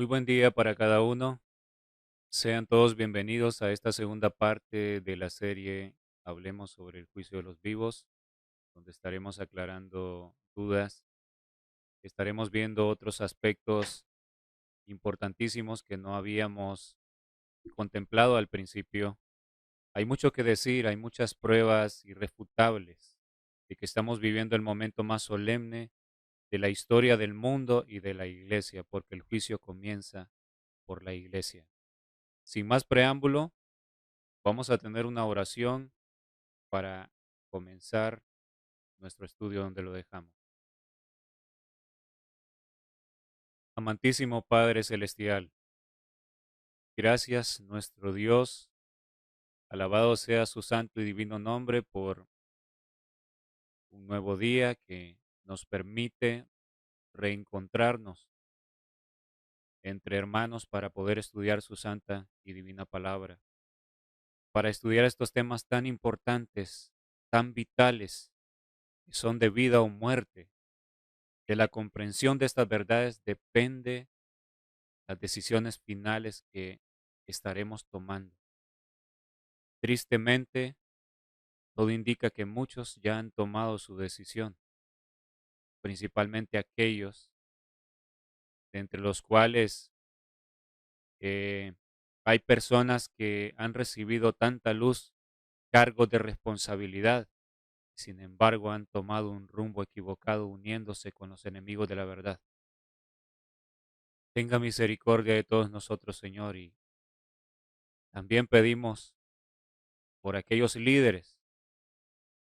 Muy buen día para cada uno. Sean todos bienvenidos a esta segunda parte de la serie Hablemos sobre el juicio de los vivos, donde estaremos aclarando dudas, estaremos viendo otros aspectos importantísimos que no habíamos contemplado al principio. Hay mucho que decir, hay muchas pruebas irrefutables de que estamos viviendo el momento más solemne de la historia del mundo y de la iglesia, porque el juicio comienza por la iglesia. Sin más preámbulo, vamos a tener una oración para comenzar nuestro estudio donde lo dejamos. Amantísimo Padre Celestial, gracias nuestro Dios, alabado sea su santo y divino nombre por un nuevo día que nos permite reencontrarnos entre hermanos para poder estudiar su santa y divina palabra, para estudiar estos temas tan importantes, tan vitales, que son de vida o muerte. De la comprensión de estas verdades depende las decisiones finales que estaremos tomando. Tristemente, todo indica que muchos ya han tomado su decisión, principalmente aquellos de entre los cuales eh, hay personas que han recibido tanta luz, cargos de responsabilidad, sin embargo han tomado un rumbo equivocado uniéndose con los enemigos de la verdad. Tenga misericordia de todos nosotros, Señor, y también pedimos por aquellos líderes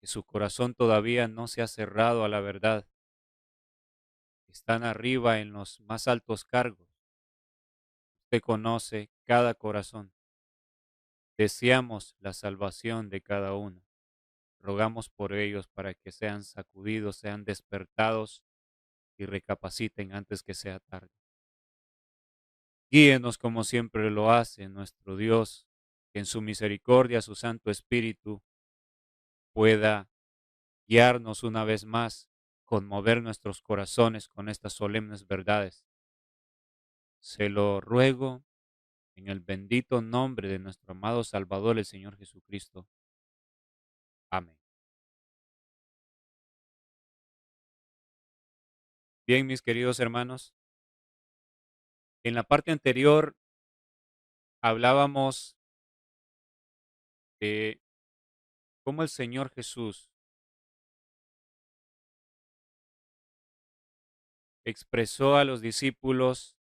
que su corazón todavía no se ha cerrado a la verdad, están arriba en los más altos cargos. Usted conoce cada corazón. Deseamos la salvación de cada uno. Rogamos por ellos para que sean sacudidos, sean despertados y recapaciten antes que sea tarde. Guíenos como siempre lo hace nuestro Dios, que en su misericordia su Santo Espíritu pueda guiarnos una vez más, conmover nuestros corazones con estas solemnes verdades. Se lo ruego en el bendito nombre de nuestro amado Salvador, el Señor Jesucristo. Amén. Bien, mis queridos hermanos, en la parte anterior hablábamos de cómo el Señor Jesús expresó a los discípulos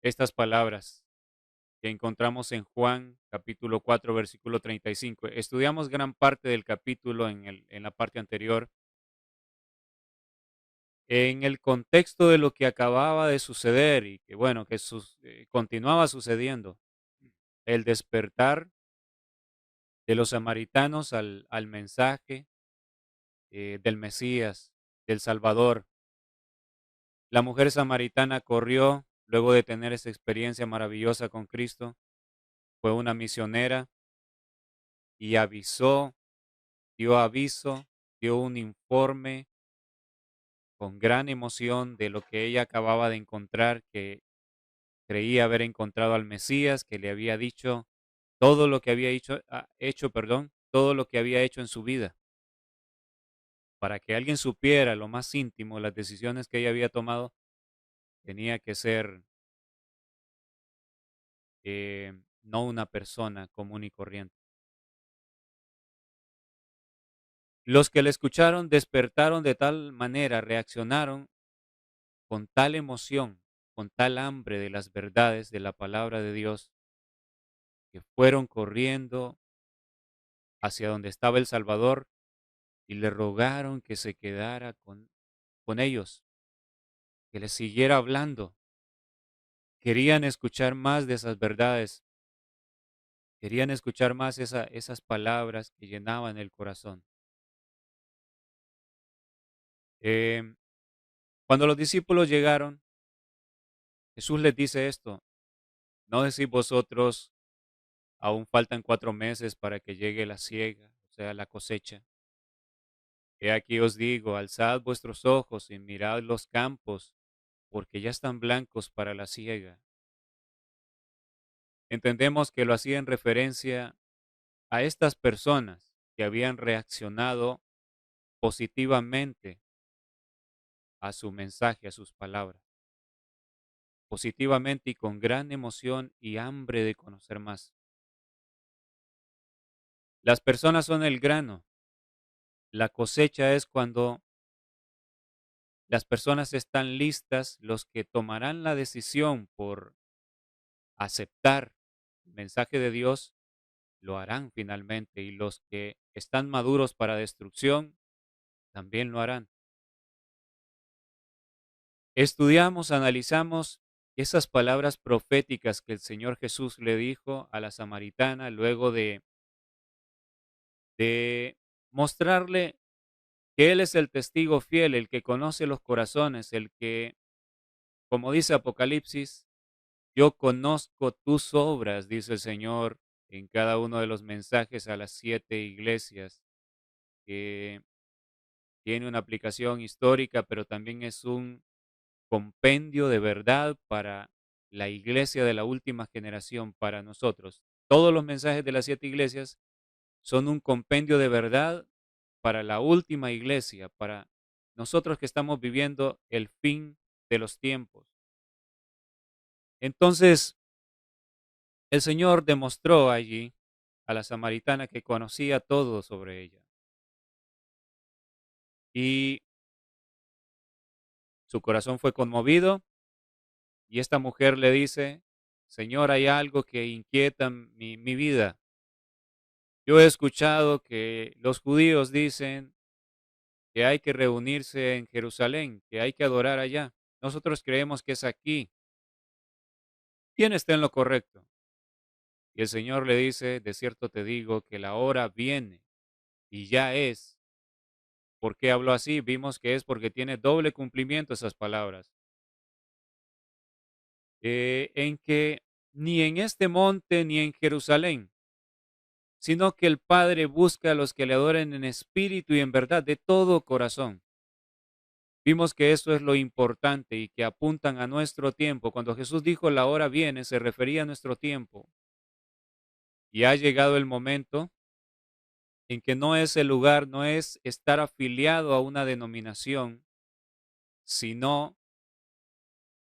estas palabras que encontramos en Juan capítulo 4 versículo 35. Estudiamos gran parte del capítulo en la parte anterior en el contexto de lo que acababa de suceder y que bueno, que continuaba sucediendo, el despertar de los samaritanos al mensaje del Mesías, del Salvador. La mujer samaritana corrió luego de tener esa experiencia maravillosa con Cristo, fue una misionera y dio aviso, dio un informe con gran emoción de lo que ella acababa de encontrar, que creía haber encontrado al Mesías, que le había dicho todo lo que había todo lo que había hecho en su vida. Para que alguien supiera lo más íntimo, las decisiones que ella había tomado, tenía que ser no una persona común y corriente. Los que le escucharon despertaron de tal manera, reaccionaron con tal emoción, con tal hambre de las verdades de la palabra de Dios, que fueron corriendo hacia donde estaba el Salvador y le rogaron que se quedara con ellos, que les siguiera hablando. Querían escuchar más de esas verdades, querían escuchar más esas palabras que llenaban el corazón. Em, Cuando los discípulos llegaron, Jesús les dice esto: ¿no decís vosotros, aún faltan 4 meses para que llegue la siega, o sea, la cosecha? He aquí os digo, alzad vuestros ojos y mirad los campos, porque ya están blancos para la siega. Entendemos que lo hacía en referencia a estas personas que habían reaccionado positivamente a su mensaje, a sus palabras, positivamente y con gran emoción y hambre de conocer más. Las personas son el grano, la cosecha es cuando las personas están listas, los que tomarán la decisión por aceptar el mensaje de Dios, lo harán finalmente, y los que están maduros para destrucción, también lo harán. Estudiamos, analizamos esas palabras proféticas que el Señor Jesús le dijo a la samaritana luego de mostrarle que Él es el testigo fiel, el que conoce los corazones, el que, como dice Apocalipsis, yo conozco tus obras, dice el Señor en cada uno de los mensajes a las 7 iglesias, que tiene una aplicación histórica, pero también es un compendio de verdad para la iglesia de la última generación, para nosotros. Todos los mensajes de las 7 iglesias son un compendio de verdad para la última iglesia, para nosotros que estamos viviendo el fin de los tiempos. Entonces, el Señor demostró allí a la samaritana que conocía todo sobre ella. Y su corazón fue conmovido y esta mujer le dice, Señor, hay algo que inquieta mi vida. Yo he escuchado que los judíos dicen que hay que reunirse en Jerusalén, que hay que adorar allá. Nosotros creemos que es aquí. ¿Quién está en lo correcto? Y el Señor le dice, de cierto te digo que la hora viene y ya es. ¿Por qué habló así? Vimos que es porque tiene doble cumplimiento esas palabras. En que ni en este monte ni en Jerusalén, sino que el Padre busca a los que le adoren en espíritu y en verdad de todo corazón. Vimos que eso es lo importante y que apuntan a nuestro tiempo. Cuando Jesús dijo la hora viene, se refería a nuestro tiempo. Y ha llegado el momento en que no es el lugar, no es estar afiliado a una denominación, sino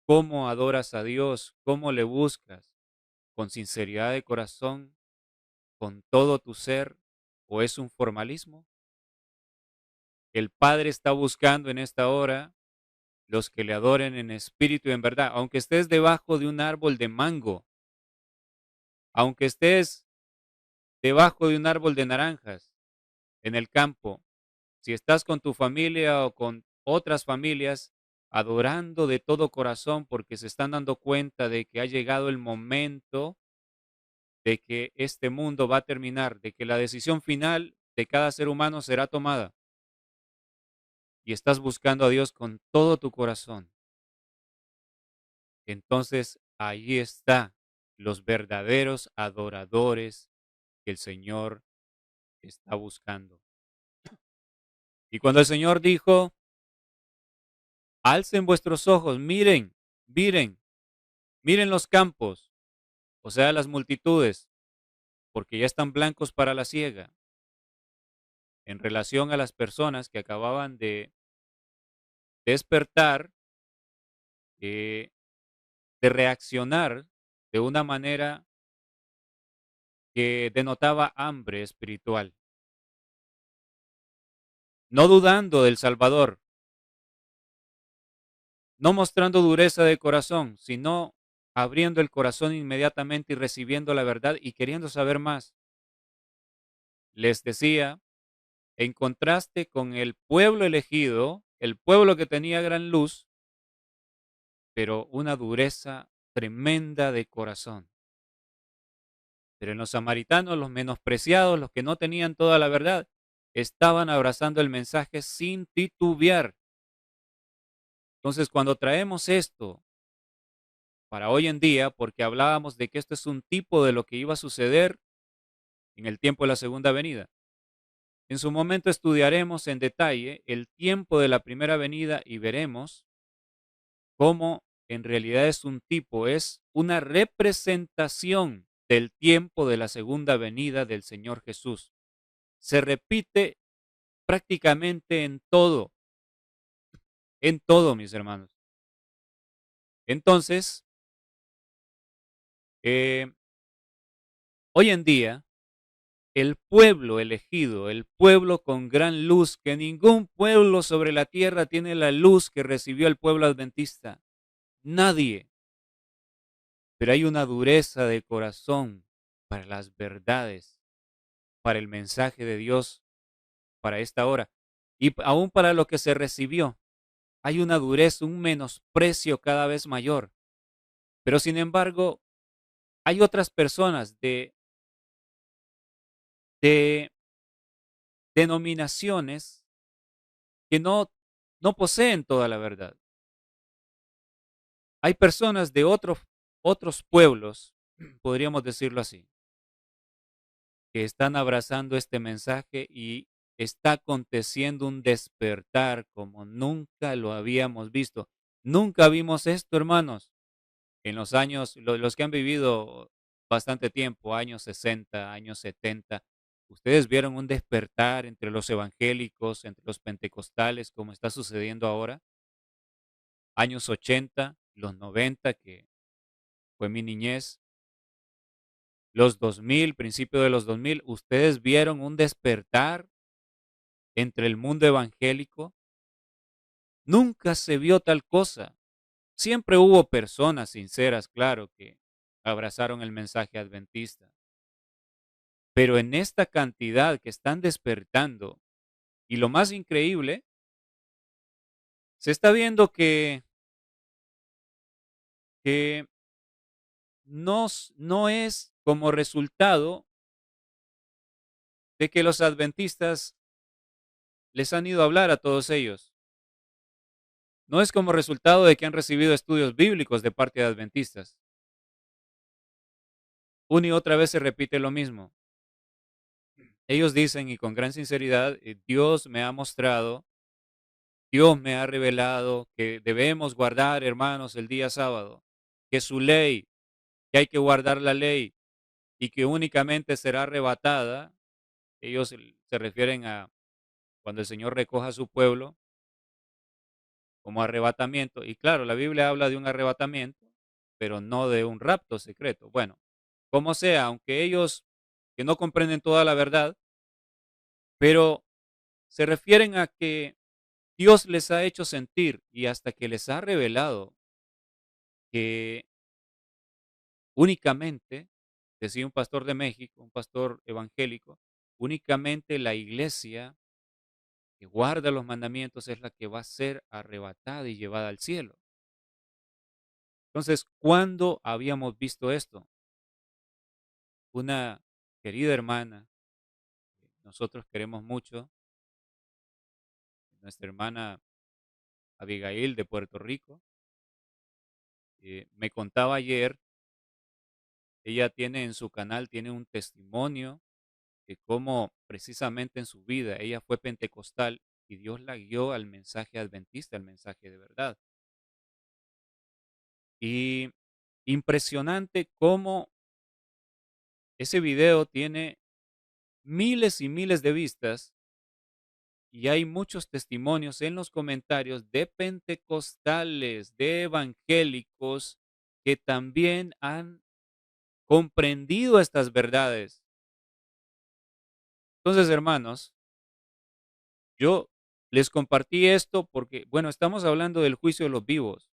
cómo adoras a Dios, cómo le buscas, con sinceridad de corazón, con todo tu ser, o es un formalismo. El Padre está buscando en esta hora los que le adoren en espíritu y en verdad, aunque estés debajo de un árbol de mango, aunque estés debajo de un árbol de naranjas en el campo, si estás con tu familia o con otras familias, adorando de todo corazón porque se están dando cuenta de que ha llegado el momento de que este mundo va a terminar, de que la decisión final de cada ser humano será tomada y estás buscando a Dios con todo tu corazón, entonces ahí está los verdaderos adoradores que el Señor está buscando. Y cuando el Señor dijo, alcen vuestros ojos, miren, miren, miren los campos, o sea, las multitudes, porque ya están blancos para la siega, en relación a las personas que acababan de despertar, eh, de reaccionar de una manera que denotaba hambre espiritual, no dudando del Salvador, no mostrando dureza de corazón, sino abriendo el corazón inmediatamente y recibiendo la verdad y queriendo saber más. Les decía, en contraste con el pueblo elegido, el pueblo que tenía gran luz, pero una dureza tremenda de corazón. Pero en los samaritanos, los menospreciados, los que no tenían toda la verdad, estaban abrazando el mensaje sin titubear. Entonces, cuando traemos esto para hoy en día, porque hablábamos de que esto es un tipo de lo que iba a suceder en el tiempo de la segunda venida. En su momento estudiaremos en detalle el tiempo de la primera venida y veremos cómo en realidad es un tipo, es una representación del tiempo de la segunda venida del Señor Jesús. Se repite prácticamente en todo, mis hermanos. Entonces, eh, hoy en día, el pueblo elegido, el pueblo con gran luz, que ningún pueblo sobre la tierra tiene la luz que recibió el pueblo adventista. Nadie. Pero hay una dureza de corazón para las verdades, para el mensaje de Dios, para esta hora. Y aún para lo que se recibió. Hay una dureza, un menosprecio cada vez mayor. Pero sin embargo, hay otras personas de denominaciones que no poseen toda la verdad. Hay personas de otros pueblos, podríamos decirlo así, que están abrazando este mensaje y está aconteciendo un despertar como nunca lo habíamos visto. Nunca vimos esto, hermanos, en los años, los que han vivido bastante tiempo, años 60, años 70. Ustedes vieron un despertar entre los evangélicos, entre los pentecostales, como está sucediendo ahora. Años 80, los 90, que fue mi niñez, los 2000, principio de los 2000, ustedes vieron un despertar entre el mundo evangélico. Nunca se vio tal cosa. Siempre hubo personas sinceras, claro, que abrazaron el mensaje adventista. Pero en esta cantidad que están despertando, y lo más increíble, se está viendo que no es como resultado de que los adventistas les han ido a hablar a todos ellos. No es como resultado de que han recibido estudios bíblicos de parte de adventistas. Una y otra vez se repite lo mismo. Ellos dicen, y con gran sinceridad, Dios me ha mostrado, Dios me ha revelado que debemos guardar, hermanos, el día sábado, que su ley, que hay que guardar la ley y que únicamente será arrebatada. Ellos se refieren a cuando el Señor recoja a su pueblo como arrebatamiento. Y claro, la Biblia habla de un arrebatamiento, pero no de un rapto secreto. Bueno, como sea, aunque ellos que no comprenden toda la verdad, pero se refieren a que Dios les ha hecho sentir y hasta que les ha revelado que únicamente, decía un pastor de México, un pastor evangélico, únicamente la iglesia que guarda los mandamientos es la que va a ser arrebatada y llevada al cielo. Entonces, ¿cuándo habíamos visto esto? Una querida hermana, que nosotros queremos mucho, nuestra hermana Abigail de Puerto Rico, me contaba ayer, ella tiene en su canal, tiene un testimonio de cómo precisamente en su vida ella fue pentecostal y Dios la guió al mensaje adventista, al mensaje de verdad. Y impresionante cómo ese video tiene miles y miles de vistas y hay muchos testimonios en los comentarios de pentecostales, de evangélicos que también han comprendido estas verdades. Entonces, hermanos, yo les compartí esto porque, bueno, estamos hablando del juicio de los vivos.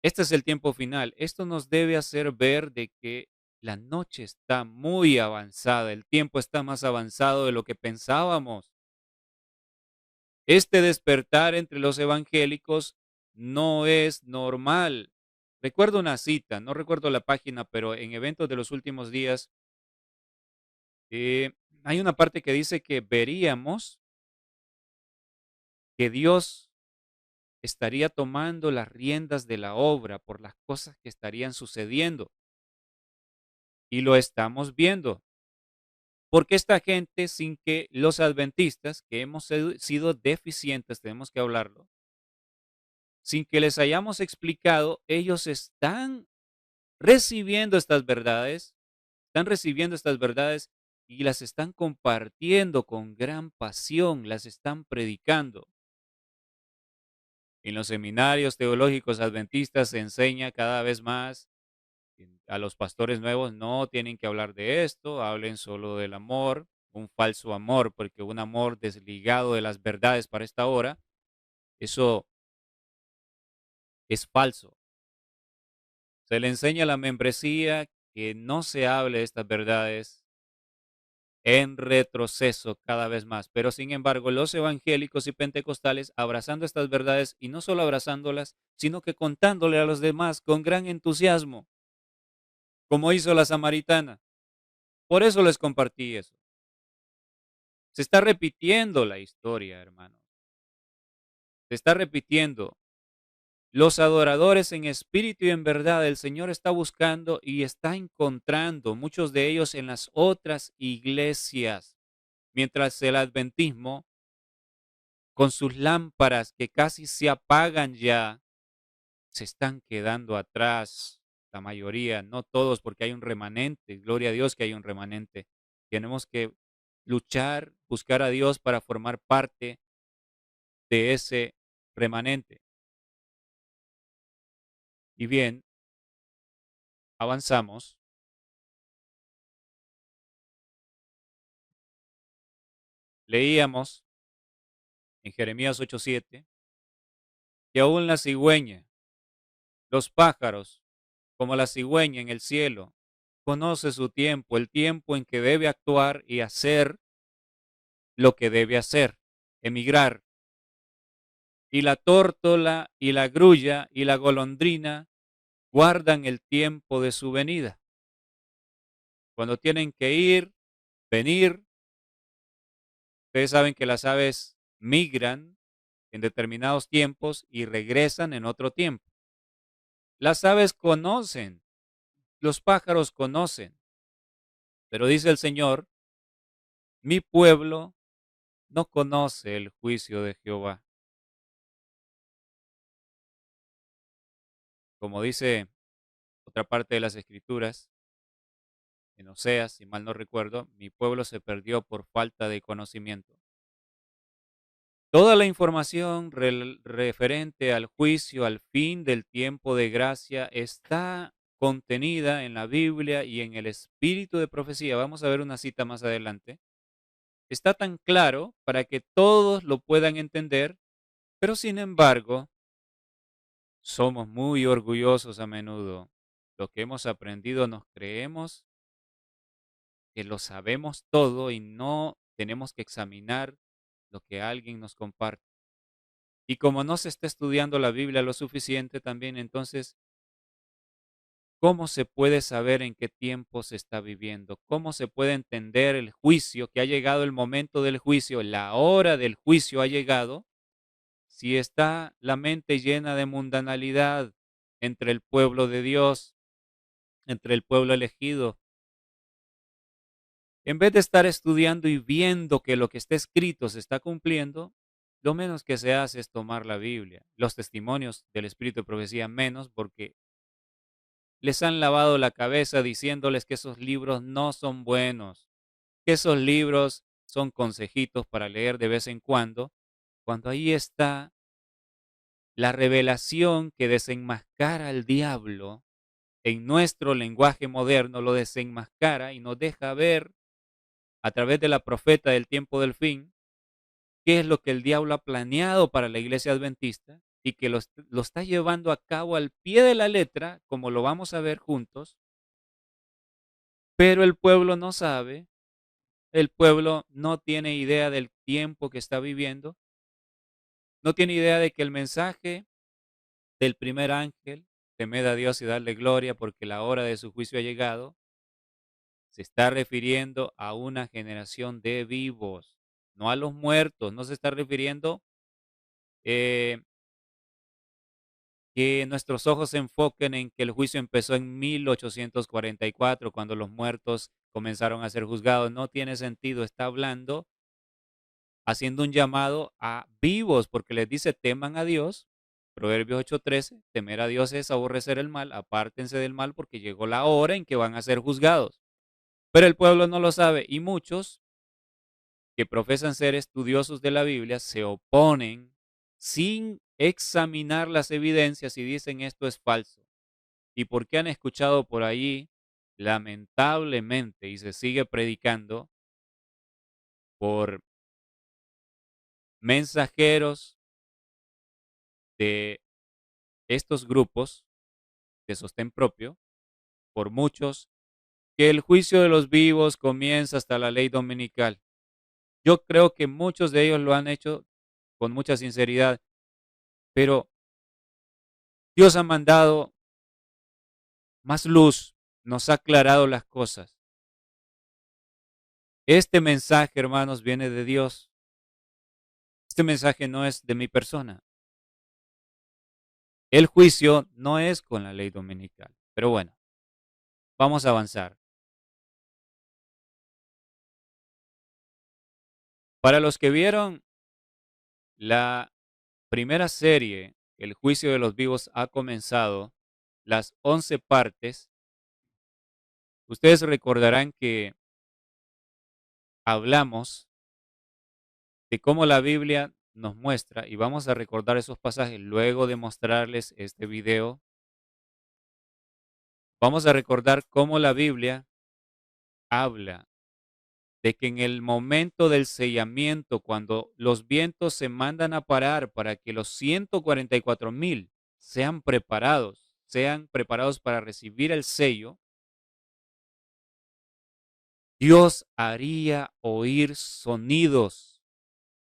Este es el tiempo final. Esto nos debe hacer ver de que la noche está muy avanzada, el tiempo está más avanzado de lo que pensábamos. Este despertar entre los evangélicos no es normal. Recuerdo una cita, no recuerdo la página, pero en eventos de los últimos días, hay una parte que dice que veríamos que Dios estaría tomando las riendas de la obra por las cosas que estarían sucediendo. Y lo estamos viendo. Porque esta gente, sin que los adventistas, que hemos sido deficientes, tenemos que hablarlo, sin que les hayamos explicado, ellos recibiendo estas verdades, están recibiendo estas verdades y las están compartiendo con gran pasión, las están predicando. En los seminarios teológicos adventistas se enseña cada vez más a los pastores nuevos, no tienen que hablar de esto, hablen solo del amor, un falso amor, porque un amor desligado de las verdades para esta hora, eso es falso. Se le enseña a la membresía que no se hable de estas verdades en retroceso cada vez más. Pero sin embargo, los evangélicos y pentecostales abrazando estas verdades y no solo abrazándolas, sino que contándole a los demás con gran entusiasmo, como hizo la samaritana. Por eso les compartí eso. Se está repitiendo la historia, hermano. Se está repitiendo. Los adoradores en espíritu y en verdad el Señor está buscando y está encontrando muchos de ellos en las otras iglesias, mientras el adventismo con sus lámparas que casi se apagan ya, se están quedando atrás. La mayoría, no todos, porque hay un remanente. Gloria a Dios que hay un remanente. Tenemos que luchar, buscar a Dios para formar parte de ese remanente. Y bien, avanzamos. Leíamos en Jeremías 8:7 que aún la cigüeña, los pájaros, como la cigüeña en el cielo, conoce su tiempo, el tiempo en que debe actuar y hacer lo que debe hacer, emigrar. Y la tórtola y la grulla y la golondrina guardan el tiempo de su venida. Cuando tienen que ir, venir, ustedes saben que las aves migran en determinados tiempos y regresan en otro tiempo. Las aves conocen, los pájaros conocen, pero dice el Señor, mi pueblo no conoce el juicio de Jehová. Como dice otra parte de las Escrituras, en Oseas, si mal no recuerdo, mi pueblo se perdió por falta de conocimiento. Toda la información referente al juicio, al fin del tiempo de gracia, está contenida en la Biblia y en el espíritu de profecía. Vamos a ver una cita más adelante. Está tan claro para que todos lo puedan entender, pero sin embargo, somos muy orgullosos a menudo. Lo que hemos aprendido nos creemos que lo sabemos todo y no tenemos que examinar lo que alguien nos comparte. Y como no se está estudiando la Biblia lo suficiente también, entonces, ¿cómo se puede saber en qué tiempo se está viviendo? ¿Cómo se puede entender el juicio, que ha llegado el momento del juicio, la hora del juicio ha llegado, si está la mente llena de mundanalidad entre el pueblo de Dios, entre el pueblo elegido? En vez de estar estudiando y viendo que lo que está escrito se está cumpliendo, lo menos que se hace es tomar la Biblia, los testimonios del Espíritu de Profecía menos, porque les han lavado la cabeza diciéndoles que esos libros no son buenos, que esos libros son consejitos para leer de vez en cuando ahí está la revelación que desenmascara al diablo en nuestro lenguaje moderno, lo desenmascara y nos deja ver a través de la profeta del tiempo del fin qué es lo que el diablo ha planeado para la iglesia adventista y que lo está llevando a cabo al pie de la letra, como lo vamos a ver juntos, pero el pueblo no sabe, el pueblo no tiene idea del tiempo que está viviendo, no tiene idea de que el mensaje del primer ángel, temed a Dios y darle gloria porque la hora de su juicio ha llegado, se está refiriendo a una generación de vivos, no a los muertos, no se está refiriendo eh, que nuestros ojos se enfoquen en que el juicio empezó en 1844, cuando los muertos comenzaron a ser juzgados. No tiene sentido. Está hablando, haciendo un llamado a vivos, porque les dice teman a Dios, Proverbios 8:13, temer a Dios es aborrecer el mal, apártense del mal porque llegó la hora en que van a ser juzgados. Pero el pueblo no lo sabe y muchos que profesan ser estudiosos de la Biblia se oponen sin examinar las evidencias y dicen esto es falso. Y porque han escuchado por allí, lamentablemente, y se sigue predicando por mensajeros de estos grupos de sostén propio, por muchos, que el juicio de los vivos comienza hasta la ley dominical. Yo creo que muchos de ellos lo han hecho con mucha sinceridad, pero Dios ha mandado más luz, nos ha aclarado las cosas. Este mensaje, hermanos, viene de Dios. Este mensaje no es de mi persona. El juicio no es con la ley dominical. Pero bueno, vamos a avanzar. Para los que vieron la primera serie, El juicio de los vivos ha comenzado, las 11 partes, ustedes recordarán que hablamos de cómo la Biblia nos muestra, y vamos a recordar esos pasajes luego de mostrarles este video. Vamos a recordar cómo la Biblia habla de que en el momento del sellamiento, cuando los vientos se mandan a parar para que los 144,000 sean preparados para recibir el sello, Dios haría oír sonidos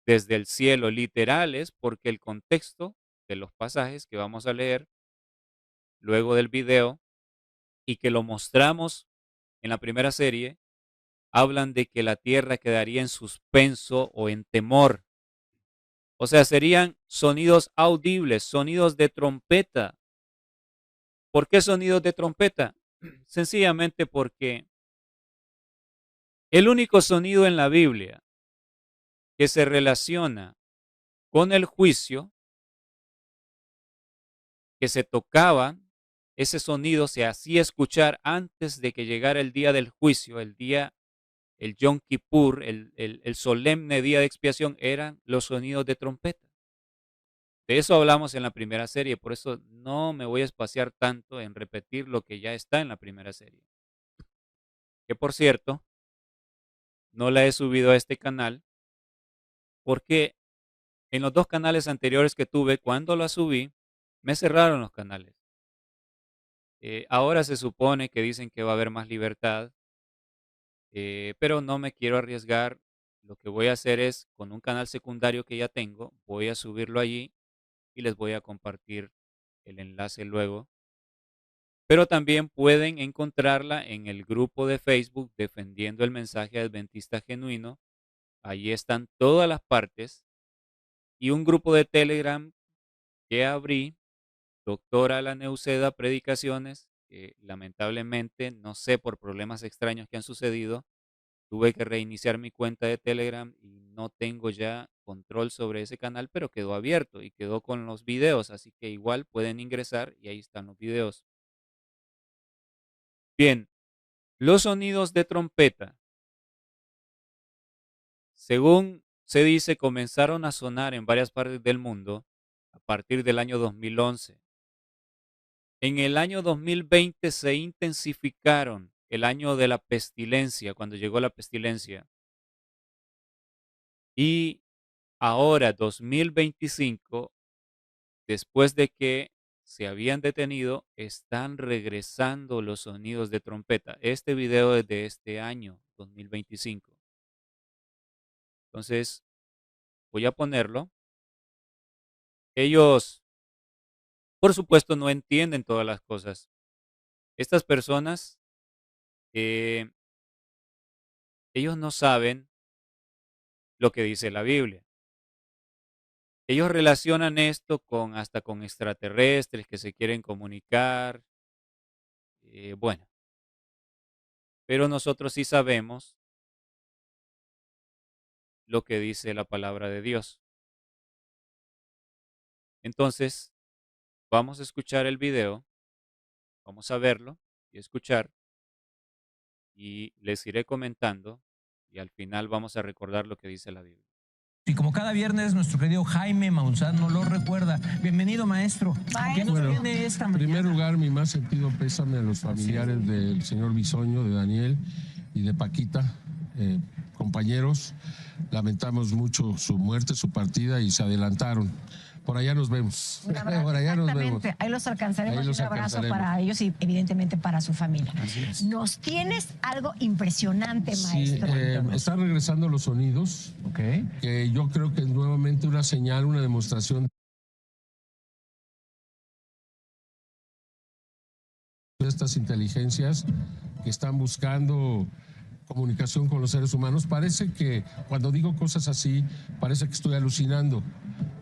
desde el cielo, literales, porque el contexto de los pasajes que vamos a leer luego del video y que lo mostramos en la primera serie, hablan de que la tierra quedaría en suspenso o en temor. O sea, serían sonidos audibles, sonidos de trompeta. ¿Por qué sonidos de trompeta? Sencillamente porque el único sonido en la Biblia que se relaciona con el juicio, que se tocaba, ese sonido se hacía escuchar antes de que llegara el día del juicio, el Yom Kippur, el solemne día de expiación, eran los sonidos de trompeta. De eso hablamos en la primera serie, por eso no me voy a espaciar tanto en repetir lo que ya está en la primera serie. Que por cierto, no la he subido a este canal porque en los dos canales anteriores que tuve, cuando la subí, me cerraron los canales. Ahora se supone que dicen que va a haber más libertad, pero no me quiero arriesgar. Lo que voy a hacer es, con un canal secundario que ya tengo, voy a subirlo allí y les voy a compartir el enlace luego. Pero también pueden encontrarla en el grupo de Facebook Defendiendo el Mensaje Adventista Genuino. Allí están todas las partes. Y un grupo de Telegram que abrí, Doctora La Neuceda Predicaciones, que lamentablemente, no sé, por problemas extraños que han sucedido, tuve que reiniciar mi cuenta de Telegram y no tengo ya control sobre ese canal, pero quedó abierto y quedó con los videos, así que igual pueden ingresar y ahí están los videos. Bien, los sonidos de trompeta, según se dice, comenzaron a sonar en varias partes del mundo a partir del año 2011. En el año 2020 se intensificaron, el año de la pestilencia, cuando llegó la pestilencia. Y ahora, 2025, después de que se habían detenido, están regresando los sonidos de trompeta. Este video es de este año, 2025. Entonces, voy a ponerlo. Ellos, por supuesto, no entienden todas las cosas. Estas personas, eh, ellos no saben lo que dice la Biblia. Ellos relacionan esto con hasta con extraterrestres que se quieren comunicar. Bueno, pero nosotros sí sabemos lo que dice la palabra de Dios. Entonces, vamos a escuchar el video, vamos a verlo y escuchar y les iré comentando y al final vamos a recordar lo que dice la Biblia. Y como cada viernes, nuestro querido Jaime Maussan nos lo recuerda. Bienvenido, maestro. ¿Qué nos viene esta mañana? En primer lugar, mi más sentido pésame a los familiares del señor Bisoño, de Daniel y de Paquita, compañeros. Lamentamos mucho su muerte, su partida y se adelantaron. Por allá nos vemos. Un abrazo, Por allá nos vemos. ahí los alcanzaremos. Ahí los un abrazo alcanzaremos. para ellos y evidentemente para su familia. Así es. Nos tienes algo impresionante, Sí, maestro. están regresando los sonidos, que yo creo que es nuevamente una señal, una demostración de estas inteligencias que están buscando comunicación con los seres humanos. Parece que cuando digo cosas así, parece que estoy alucinando,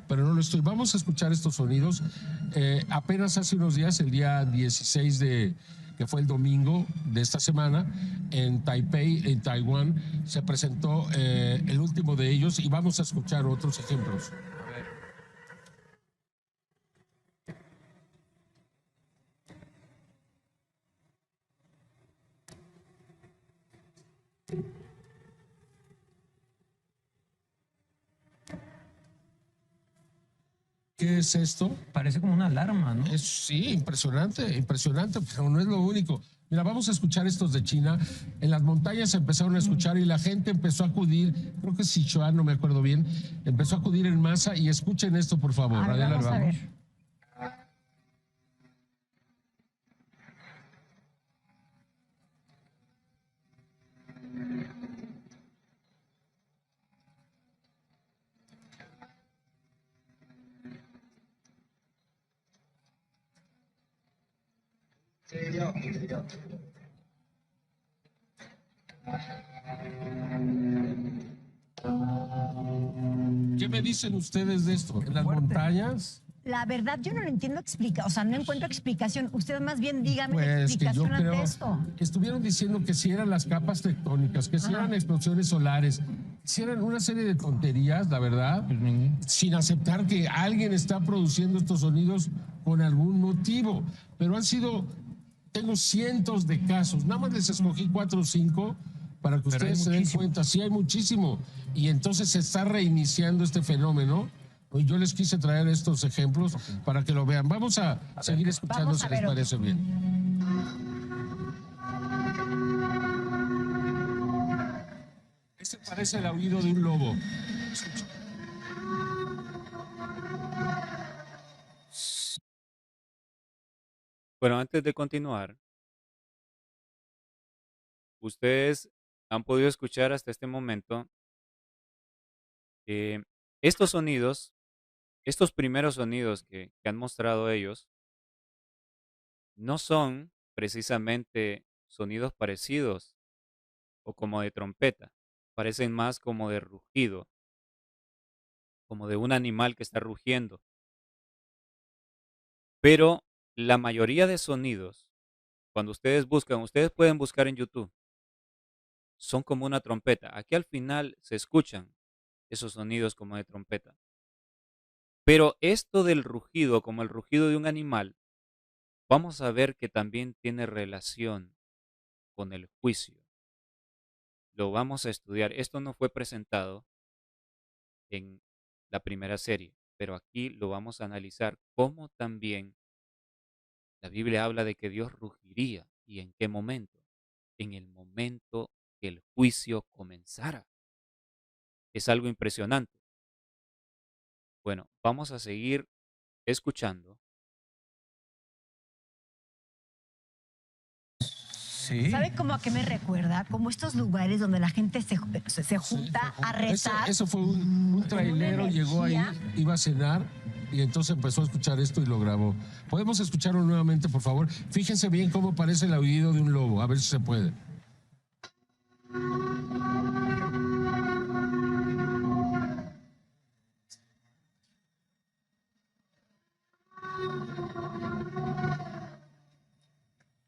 pero no lo estoy. Vamos a escuchar estos sonidos. Apenas hace unos días, el día 16 que fue el domingo de esta semana, en Taipei, en Taiwán, se presentó el último de ellos y vamos a escuchar otros ejemplos. ¿Qué es esto? Parece como una alarma, ¿no? Sí, impresionante, impresionante, pero no es lo único. Mira, vamos a escuchar estos de China. En las montañas se empezaron a escuchar y la gente empezó a acudir, creo que es Sichuan, no me acuerdo bien, empezó a acudir en masa y escuchen esto, por favor. A ver, Adela, vamos a ver. ¿Qué me dicen ustedes de esto? En las montañas, La verdad, yo no lo entiendo o sea, no encuentro explicación. Usted más bien dígame la pues que yo explicación ante creo, esto. estuvieron diciendo que si eran las capas tectónicas, que si eran explosiones solares, si eran una serie de tonterías, la verdad, sin aceptar que alguien está produciendo estos sonidos con algún motivo. Pero han sido, tengo cientos de casos, nada más les escogí 4 o 5 para que ustedes se den cuenta. Sí, hay muchísimo. Y entonces se está reiniciando este fenómeno. Y yo les quise traer estos ejemplos para que lo vean. Vamos a seguir escuchando Vamos si a les ver otro. parece bien. Este parece el aullido de un lobo. Escucha. Bueno, antes de continuar, ustedes han podido escuchar hasta este momento que estos sonidos, estos primeros sonidos que han mostrado ellos, no son precisamente sonidos parecidos o como de trompeta, parecen más como de rugido, como de un animal que está rugiendo. Pero la mayoría de sonidos, cuando ustedes buscan, ustedes pueden buscar en YouTube, son como una trompeta. Aquí al final se escuchan esos sonidos como de trompeta. Pero esto del rugido, como el rugido de un animal, vamos a ver que también tiene relación con el juicio. Lo vamos a estudiar. Esto no fue presentado en la primera serie, pero aquí lo vamos a analizar cómo también la Biblia habla de que Dios rugiría. ¿Y en qué momento? En el momento que el juicio comenzara. Es algo impresionante. Bueno, vamos a seguir escuchando. Sí. ¿Sabe cómo a qué me recuerda? Como estos lugares donde la gente se junta a rezar. Eso fue un trailero, llegó ahí, iba a cenar y entonces empezó a escuchar esto y lo grabó. ¿Podemos escucharlo nuevamente, por favor? Fíjense bien cómo parece el aullido de un lobo, a ver si se puede.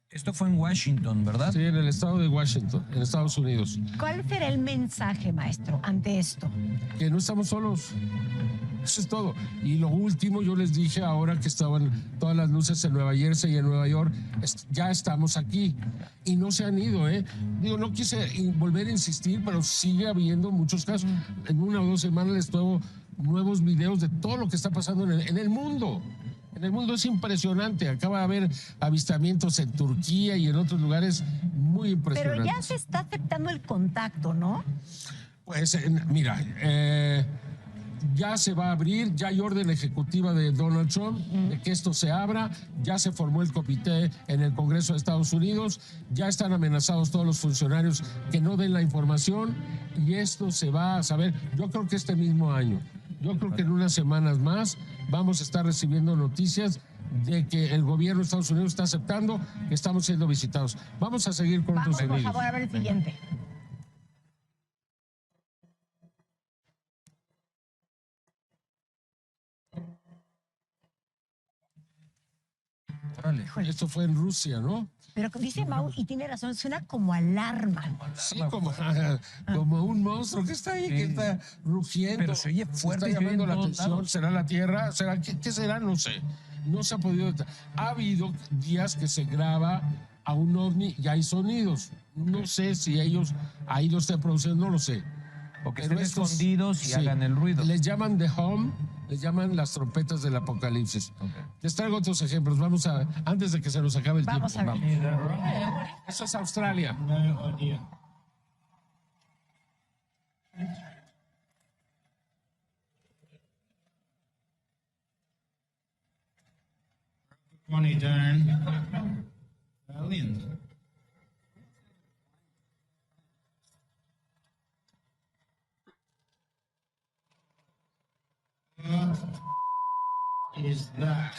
Esto fue en Washington, ¿verdad? Sí, en el estado de Washington, en Estados Unidos. ¿Cuál será el mensaje, maestro, ante esto? Que no estamos solos, Eso es todo. Y lo último, yo les dije ahora que estaban todas las luces en Nueva Jersey y en Nueva York, ya estamos aquí. Y no se han ido, ¿eh? Digo, no quise volver a insistir, pero sigue habiendo muchos casos. En 1 o 2 semanas les traigo nuevos videos de todo lo que está pasando en el mundo. En el mundo es impresionante. Acaba de haber avistamientos en Turquía y en otros lugares muy impresionantes. Pero ya se está aceptando el contacto, ¿no? Pues mira, ya se va a abrir, ya hay orden ejecutiva de Donald Trump de que esto se abra, ya se formó el comité en el Congreso de Estados Unidos, ya están amenazados todos los funcionarios que no den la información y esto se va a saber, yo creo que este mismo año. Yo creo que en unas semanas más vamos a estar recibiendo noticias de que el gobierno de Estados Unidos está aceptando que estamos siendo visitados. Vamos a seguir con otros Vamos, por sonidos. favor, a ver el siguiente. Híjole. Esto fue en Rusia, ¿no? Pero dice Mau, y tiene razón, suena como alarma. Sí, como un monstruo que está ahí, que está rugiendo. Pero se oye fuerte, está llamando la atención. lados. ¿Será la Tierra? ¿Qué será? No sé. No se ha podido... Ha habido días que se graba a un ovni y hay sonidos. No sé si ellos ahí lo están produciendo, no lo sé. O que Pero estén escondidos y hagan el ruido. Les llaman The Home, les llaman las trompetas del apocalipsis. Les traigo otros ejemplos. Vamos a, antes de que se nos acabe el Vamos tiempo. a ver. Eso es Australia. Money turn. Aliens. What is that?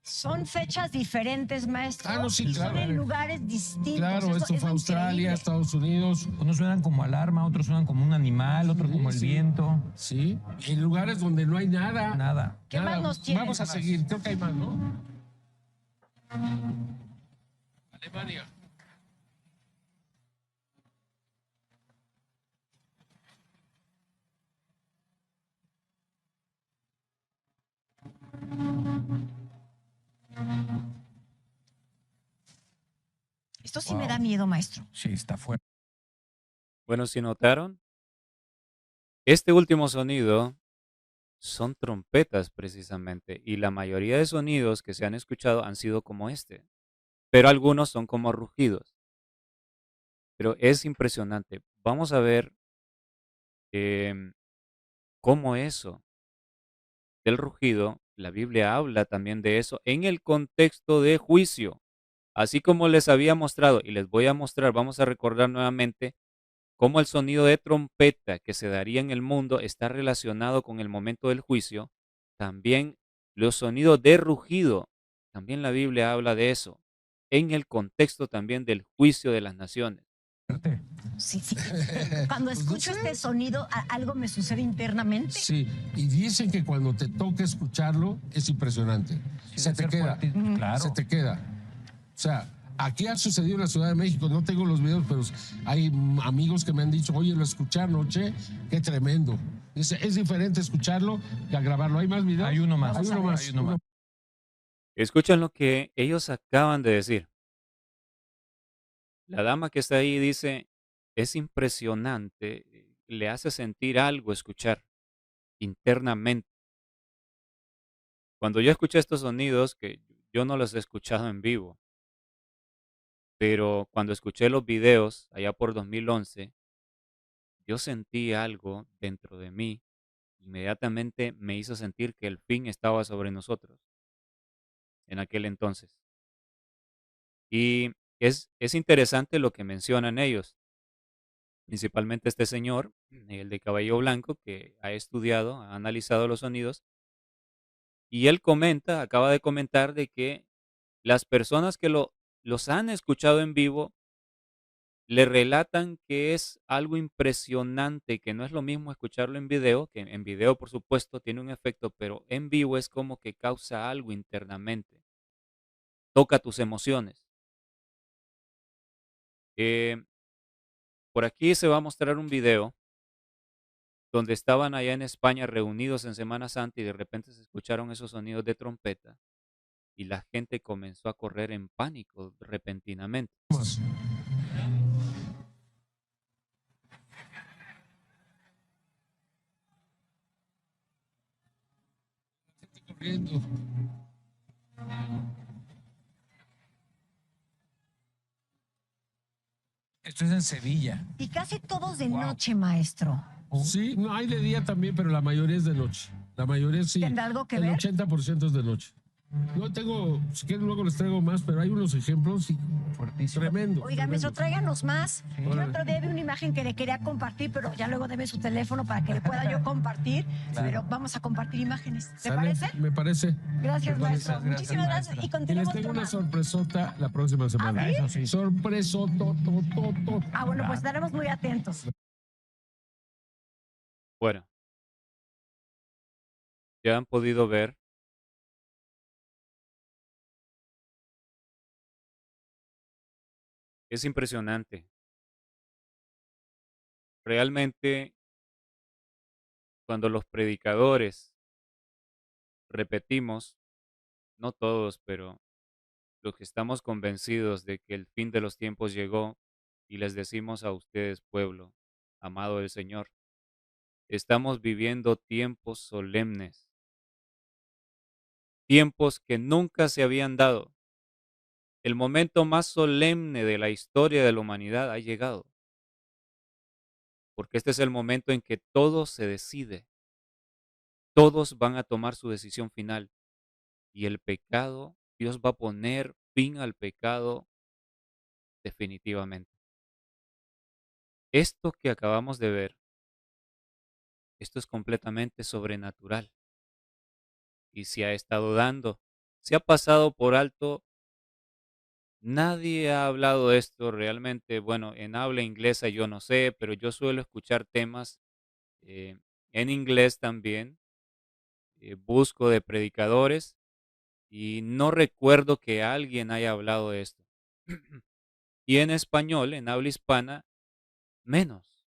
Son fechas diferentes, maestro. Ah, no, sí, claro. Son en lugares distintos. Claro, Eso esto es fue Australia, increíble. Estados Unidos. Unos suenan como alarma, otros suenan como un animal, otros como el Sí. viento. Sí, en lugares donde no hay nada. Nada. ¿Qué Nada. más nos tienen? Vamos a seguir, creo que hay más, ¿no? Alemania. Esto sí me da miedo, maestro. Sí, está fuerte. Bueno, si notaron, este último sonido son trompetas precisamente, y la mayoría de sonidos que se han escuchado han sido como este, pero algunos son como rugidos. Pero es impresionante. Vamos a ver em, cómo eso del rugido, la Biblia habla también de eso en el contexto de juicio. Así como les había mostrado y les voy a mostrar, vamos a recordar nuevamente cómo el sonido de trompeta que se daría en el mundo está relacionado con el momento del juicio. También los sonidos de rugido, también la Biblia habla de eso, en el contexto también del juicio de las naciones. Sí, sí. Cuando escucho este sonido, algo me sucede internamente. Sí, y dicen que cuando te toca escucharlo es impresionante. Se te queda. Claro. Se te queda. O sea, aquí ha sucedido en la Ciudad de México, no tengo los videos, pero hay amigos que me han dicho, oye, lo escuché anoche, qué tremendo. Es diferente escucharlo que a grabarlo. ¿Hay más videos? Hay uno más. Hay uno más. Hay uno más. Escuchan lo que ellos acaban de decir. La dama que está ahí dice, es impresionante, le hace sentir algo escuchar internamente. Cuando yo escuché estos sonidos, que yo no los he escuchado en vivo, pero cuando escuché los videos allá por 2011, yo sentí algo dentro de mí, inmediatamente me hizo sentir que el fin estaba sobre nosotros en aquel entonces. Y es interesante lo que mencionan ellos, principalmente este señor, el de cabello blanco, que ha estudiado, ha analizado los sonidos, y él comenta, acaba de comentar de que las personas que los han escuchado en vivo le relatan que es algo impresionante, que no es lo mismo escucharlo en video, que en video por supuesto tiene un efecto, pero en vivo es como que causa algo internamente, toca tus emociones. por aquí se va a mostrar un video donde estaban allá en España reunidos en Semana Santa y de repente se escucharon esos sonidos de trompeta y la gente comenzó a correr en pánico repentinamente. Corriendo. Esto es en Sevilla. Y casi todos de noche, maestro. Sí, no hay de día también, pero la mayoría es de noche. La mayoría sí. ¿Tendrá algo que el ver? 80% es de noche. Yo tengo, si quieren luego les traigo más, pero hay unos ejemplos Fuertísimo. tremendo. Oiga, maestro, tráiganos más. Yo Órale. otro día vi una imagen que le quería compartir, pero ya luego deme su teléfono para que le pueda yo compartir. Pero vamos a compartir imágenes. ¿Te parece? Me parece. Gracias, maestro. Gracias, Muchísimas gracias. maestra. Y Y les continuamos tengo otro una más. sorpresota la próxima semana. ¿sí? Eso sí. Sorpresoto. Ah, bueno, pues estaremos muy atentos. Bueno, ya han podido ver es impresionante. Realmente, cuando los predicadores repetimos, no todos, pero los que estamos convencidos de que el fin de los tiempos llegó y les decimos a ustedes, pueblo, amado del Señor, estamos viviendo tiempos solemnes, tiempos que nunca se habían dado. El momento más solemne de la historia de la humanidad ha llegado, porque este es el momento en que todo se decide. Todos van a tomar su decisión final y el pecado, Dios va a poner fin al pecado definitivamente. Esto que acabamos de ver, esto es completamente sobrenatural y se ha estado dando, se ha pasado por alto. Nadie ha hablado de esto realmente, bueno, en habla inglesa yo no sé, pero yo suelo escuchar temas eh, en inglés también, busco de predicadores y no recuerdo que alguien haya hablado de esto. Y en español, en habla hispana, menos.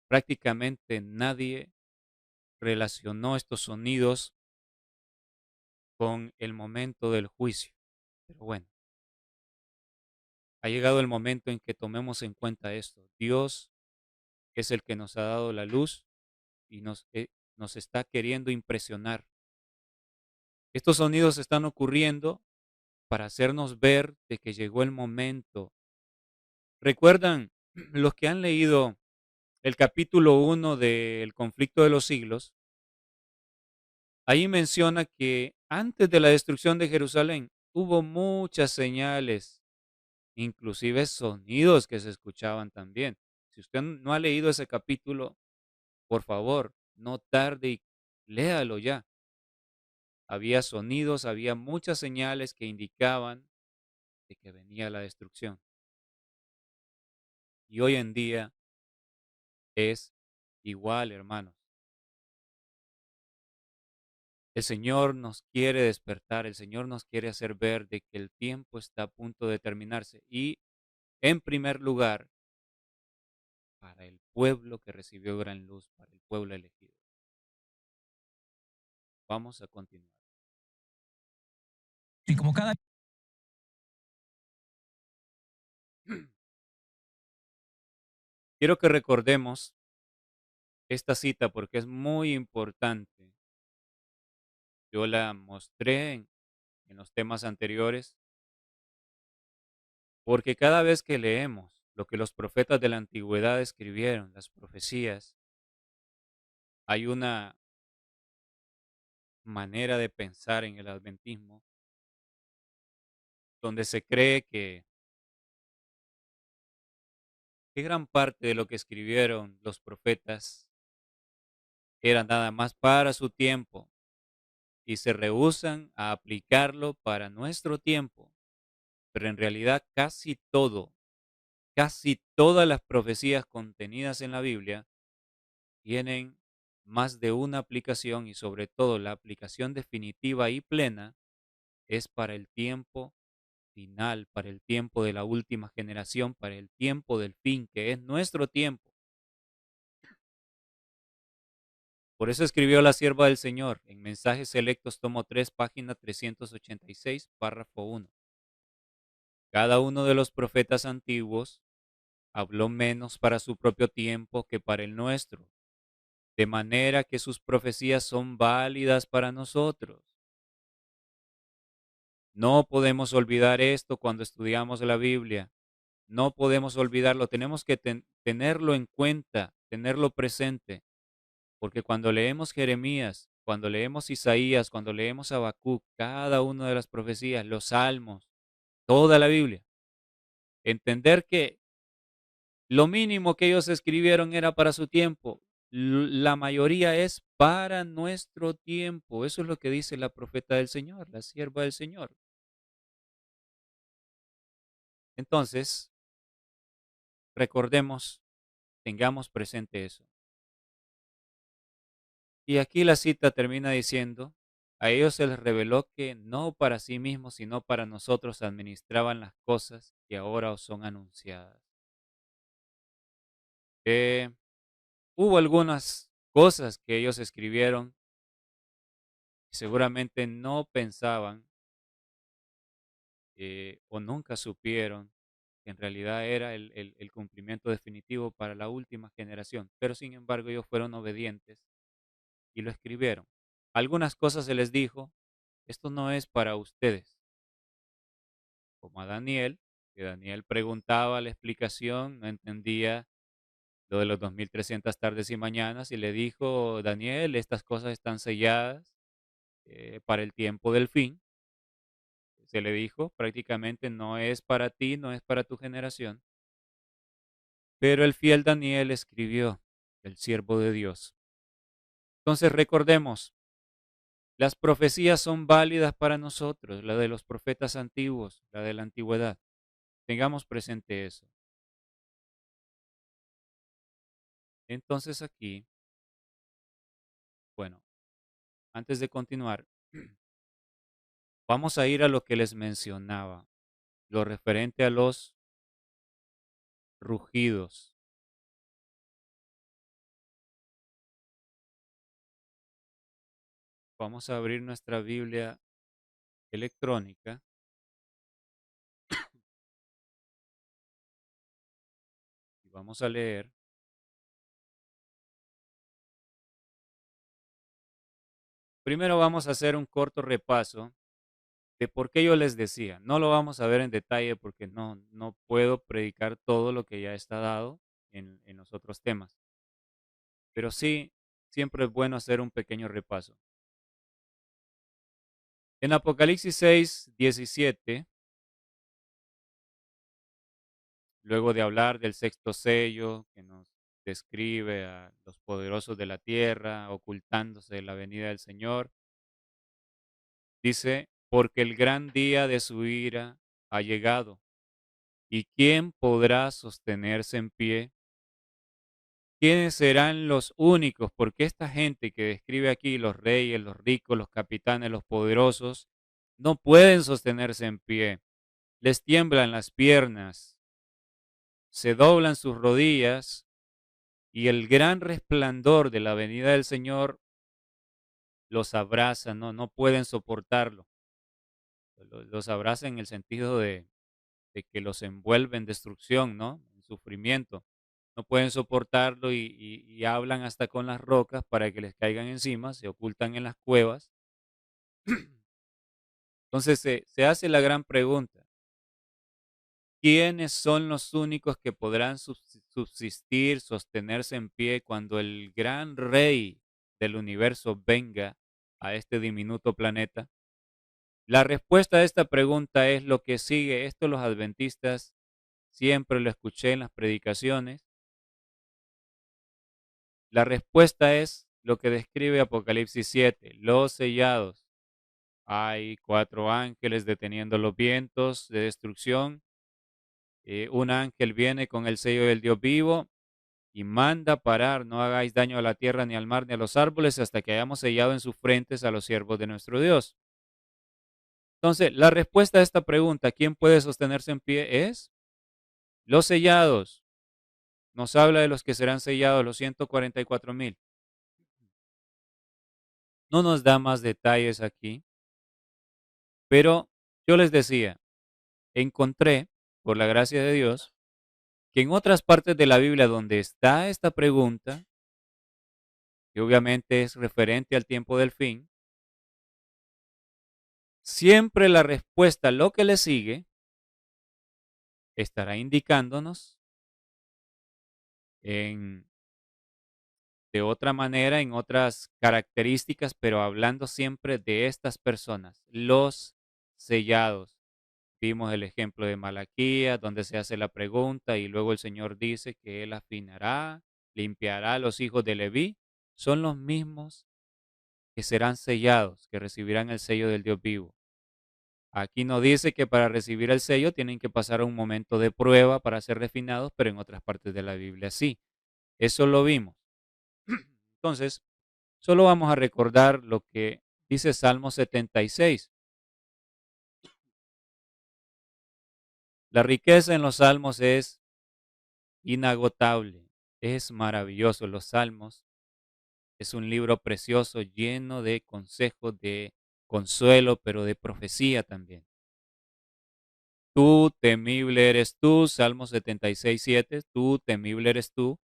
Prácticamente nadie relacionó estos sonidos con el momento del juicio. Pero bueno, ha llegado el momento en que tomemos en cuenta esto. Dios es el que nos ha dado la luz y nos está queriendo impresionar. Estos sonidos están ocurriendo para hacernos ver de que llegó el momento. ¿Recuerdan los que han leído el capítulo 1 del conflicto de los siglos? Ahí menciona que antes de la destrucción de Jerusalén hubo muchas señales, inclusive sonidos que se escuchaban también. Si usted no ha leído ese capítulo, por favor, no tarde y léalo ya. Había sonidos, había muchas señales que indicaban de que venía la destrucción. Y hoy en día es igual, hermanos. El Señor nos quiere despertar, el Señor nos quiere hacer ver de que el tiempo está a punto de terminarse. Y en primer lugar, para el pueblo que recibió gran luz, para el pueblo elegido. Vamos a continuar. Y como cada Quiero que recordemos esta cita porque es muy importante. Yo la mostré en los temas anteriores, porque cada vez que leemos lo que los profetas de la antigüedad escribieron, las profecías, hay una manera de pensar en el adventismo donde se cree que gran parte de lo que escribieron los profetas era nada más para su tiempo y se rehúsan a aplicarlo para nuestro tiempo. Pero en realidad casi todas las profecías contenidas en la Biblia tienen más de una aplicación y sobre todo la aplicación definitiva y plena es para el tiempo final, para el tiempo de la última generación, para el tiempo del fin, que es nuestro tiempo. Por eso escribió la sierva del Señor en Mensajes Selectos, tomo 3, página 386, párrafo 1. Cada uno de los profetas antiguos habló menos para su propio tiempo que para el nuestro, de manera que sus profecías son válidas para nosotros. No podemos olvidar esto cuando estudiamos la Biblia. No podemos olvidarlo. Tenemos que tenerlo en cuenta, tenerlo presente. Porque cuando leemos Jeremías, cuando leemos Isaías, cuando leemos Habacuc, cada una de las profecías, los salmos, toda la Biblia, entender que lo mínimo que ellos escribieron era para su tiempo. La mayoría es para nuestro tiempo. Eso es lo que dice la profeta del Señor, la sierva del Señor. Entonces, recordemos, tengamos presente eso. Y aquí la cita termina diciendo, a ellos se les reveló que no para sí mismos, sino para nosotros administraban las cosas que ahora os son anunciadas. Hubo algunas cosas que ellos escribieron y seguramente no pensaban o nunca supieron que en realidad era el cumplimiento definitivo para la última generación. Pero sin embargo ellos fueron obedientes y lo escribieron. Algunas cosas se les dijo, esto no es para ustedes, como a Daniel, que Daniel preguntaba la explicación, no entendía lo de los 2300 tardes y mañanas, y le dijo, Daniel, estas cosas están selladas para el tiempo del fin. Se le dijo, prácticamente no es para ti, no es para tu generación. Pero el fiel Daniel escribió, el siervo de Dios. Entonces recordemos, las profecías son válidas para nosotros, la de los profetas antiguos, la de la antigüedad. Tengamos presente eso. Entonces aquí, bueno, antes de continuar, vamos a ir a lo que les mencionaba, lo referente a los rugidos. Vamos a abrir nuestra Biblia electrónica y vamos a leer primero vamos a hacer un corto repaso de por qué yo les decía. No lo vamos a ver en detalle porque no puedo predicar todo lo que ya está dado en los otros temas. Pero sí, siempre es bueno hacer un pequeño repaso. En Apocalipsis 6, 17, luego de hablar del sexto sello que nos describe a los poderosos de la tierra ocultándose de la venida del Señor, dice, porque el gran día de su ira ha llegado, ¿y quién podrá sostenerse en pie? ¿Quiénes serán los únicos? Porque esta gente que describe aquí, los reyes, los ricos, los capitanes, los poderosos, no pueden sostenerse en pie. Les tiemblan las piernas, se doblan sus rodillas y el gran resplandor de la venida del Señor los abraza, no pueden soportarlo. Los abraza en el sentido de que los envuelve en destrucción, ¿no? En sufrimiento. No pueden soportarlo y hablan hasta con las rocas para que les caigan encima, se ocultan en las cuevas. Entonces se hace la gran pregunta, ¿quiénes son los únicos que podrán subsistir, sostenerse en pie cuando el gran rey del universo venga a este diminuto planeta? La respuesta a esta pregunta es lo que sigue. Esto los adventistas siempre lo escuché en las predicaciones. La respuesta es lo que describe Apocalipsis 7, los sellados. Hay 4 ángeles deteniendo los vientos de destrucción. Un ángel viene con el sello del Dios vivo y manda parar, no hagáis daño a la tierra, ni al mar, ni a los árboles, hasta que hayamos sellado en sus frentes a los siervos de nuestro Dios. Entonces, la respuesta a esta pregunta, ¿quién puede sostenerse en pie? Es los sellados. Nos habla de los que serán sellados, los 144,000. No nos da más detalles aquí, pero yo les decía, encontré, por la gracia de Dios, que en otras partes de la Biblia donde está esta pregunta, que obviamente es referente al tiempo del fin, siempre la respuesta, lo que le sigue, estará indicándonos en, de otra manera, en otras características, pero hablando siempre de estas personas, los sellados. Vimos el ejemplo de Malaquías, donde se hace la pregunta y luego el Señor dice que Él afinará, limpiará a los hijos de Leví. Son los mismos que serán sellados, que recibirán el sello del Dios vivo. Aquí no dice que para recibir el sello tienen que pasar un momento de prueba para ser refinados, pero en otras partes de la Biblia sí. Eso lo vimos. Entonces, solo vamos a recordar lo que dice Salmo 76. La riqueza en los salmos es inagotable, es maravilloso. Los salmos es un libro precioso lleno de consejos, de consuelo, pero de profecía también. Tú temible eres tú, Salmo 76:7, tú temible eres tú.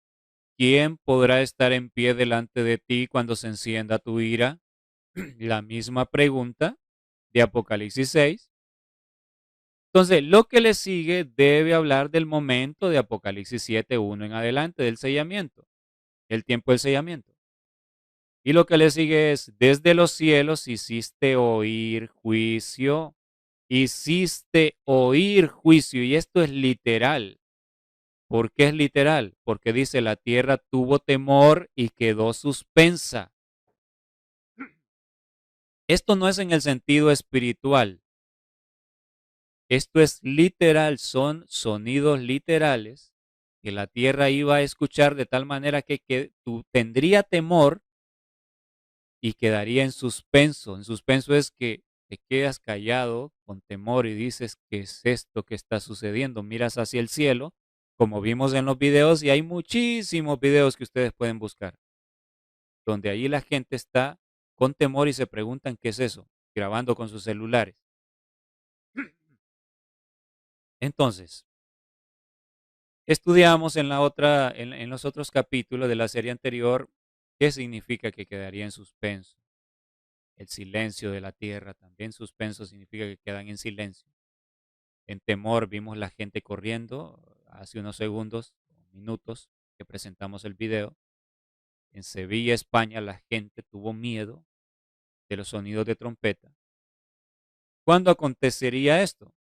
¿Quién podrá estar en pie delante de ti cuando se encienda tu ira? La misma pregunta de Apocalipsis 6. Entonces, lo que le sigue debe hablar del momento de Apocalipsis 7:1 en adelante, del sellamiento, el tiempo del sellamiento. Y lo que le sigue es, desde los cielos hiciste oír juicio, hiciste oír juicio, y esto es literal. ¿Por qué es literal? Porque dice, la tierra tuvo temor y quedó suspensa. Esto no es en el sentido espiritual. Esto es literal, son sonidos literales que la tierra iba a escuchar de tal manera que tú tendría temor y quedaría en suspenso. En suspenso es que te quedas callado con temor y dices, ¿qué es esto que está sucediendo? Miras hacia el cielo, como vimos en los videos, y hay muchísimos videos que ustedes pueden buscar, donde allí la gente está con temor y se preguntan, ¿qué es eso? Grabando con sus celulares. Entonces, estudiamos en los otros capítulos de la serie anterior qué significa que quedaría en suspenso. El silencio de la tierra, también suspenso significa que quedan en silencio. En temor vimos la gente corriendo hace unos segundos, minutos que presentamos el video. En Sevilla, España, la gente tuvo miedo de los sonidos de trompeta. ¿Cuándo acontecería esto?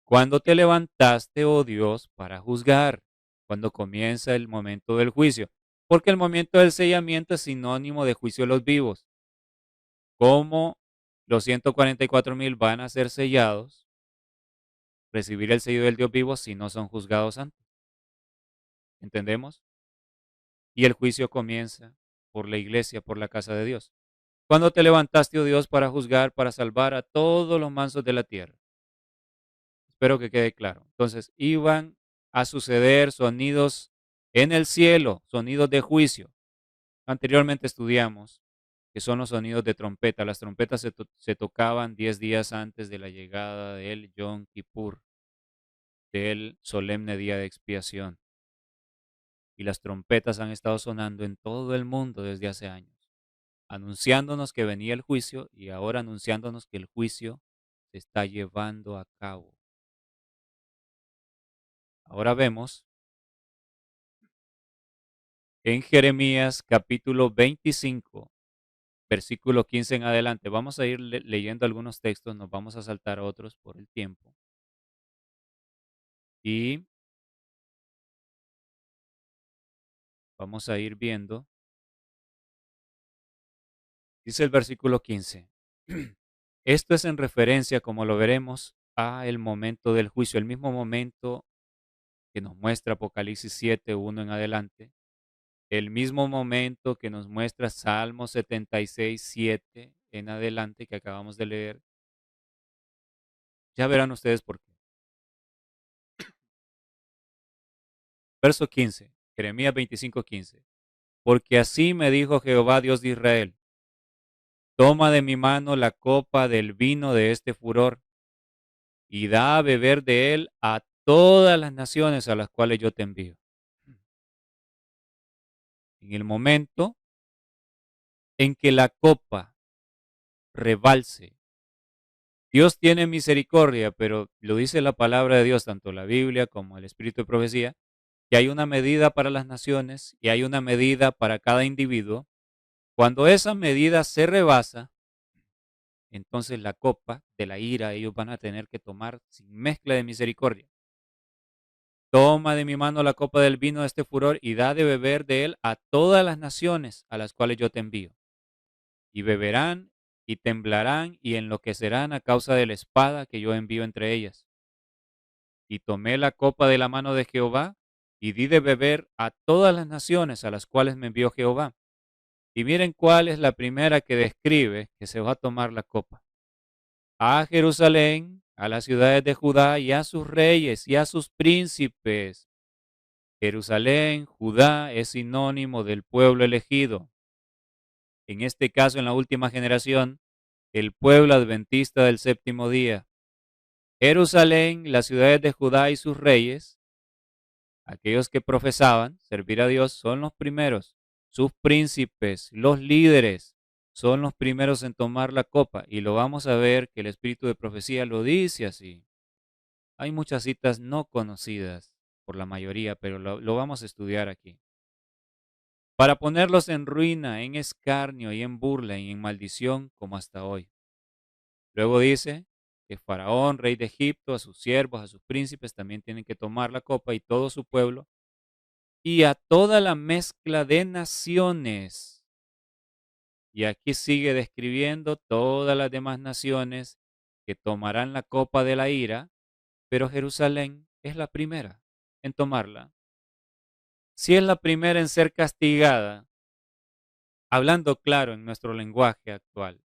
Cuando te levantaste, oh Dios, para juzgar, cuando comienza el momento del juicio, porque el momento del sellamiento es sinónimo de juicio de los vivos. ¿Cómo los 144,000 van a ser sellados, recibir el sello del Dios vivo si no son juzgados antes? ¿Entendemos? Y el juicio comienza por la iglesia, por la casa de Dios. Cuando te levantaste, oh Dios, para juzgar, para salvar a todos los mansos de la tierra. Espero que quede claro. Entonces, iban a suceder sonidos en el cielo, sonidos de juicio. Anteriormente estudiamos que son los sonidos de trompeta. Las trompetas se tocaban 10 días antes de la llegada del Yom Kippur, del solemne día de expiación. Y las trompetas han estado sonando en todo el mundo desde hace años, anunciándonos que venía el juicio y ahora anunciándonos que el juicio se está llevando a cabo. Ahora vemos en Jeremías capítulo 25, versículo 15 en adelante. Vamos a ir leyendo algunos textos, nos vamos a saltar otros por el tiempo. Y vamos a ir viendo. Dice el versículo 15. Esto es en referencia, como lo veremos, a el momento del juicio, el mismo momento que nos muestra Apocalipsis 7:1 en adelante, el mismo momento que nos muestra Salmo 76:7 en adelante que acabamos de leer, Ya verán ustedes por qué. Verso 15, Jeremías 25:15. Porque así me dijo Jehová Dios de Israel, toma de mi mano la copa del vino de este furor y da a beber de él a todas las naciones a las cuales yo te envío. En el momento en que la copa rebalse, Dios tiene misericordia, pero lo dice la palabra de Dios, tanto la Biblia como el Espíritu de Profecía, que hay una medida para las naciones y hay una medida para cada individuo. Cuando esa medida se rebasa, entonces la copa de la ira ellos van a tener que tomar sin mezcla de misericordia. Toma de mi mano la copa del vino de este furor y da de beber de él a todas las naciones a las cuales yo te envío. Y beberán y temblarán y enloquecerán a causa de la espada que yo envío entre ellas. Y tomé la copa de la mano de Jehová y di de beber a todas las naciones a las cuales me envió Jehová. Y miren cuál es la primera que describe que se va a tomar la copa. A Jerusalén, a las ciudades de Judá y a sus reyes y a sus príncipes. Jerusalén, Judá es sinónimo del pueblo elegido. En este caso, en la última generación, el pueblo adventista del séptimo día. Jerusalén, las ciudades de Judá y sus reyes, aquellos que profesaban servir a Dios, son los primeros. Sus príncipes, los líderes, son los primeros en tomar la copa. Y lo vamos a ver que el espíritu de profecía lo dice así. Hay muchas citas no conocidas por la mayoría, pero lo vamos a estudiar aquí. Para ponerlos en ruina, en escarnio y en burla y en maldición como hasta hoy. Luego dice que Faraón, rey de Egipto, a sus siervos, a sus príncipes también tienen que tomar la copa y todo su pueblo y a toda la mezcla de naciones. Y aquí sigue describiendo todas las demás naciones que tomarán la copa de la ira, pero Jerusalén es la primera en tomarla. Si es la primera en ser castigada, hablando claro en nuestro lenguaje actual,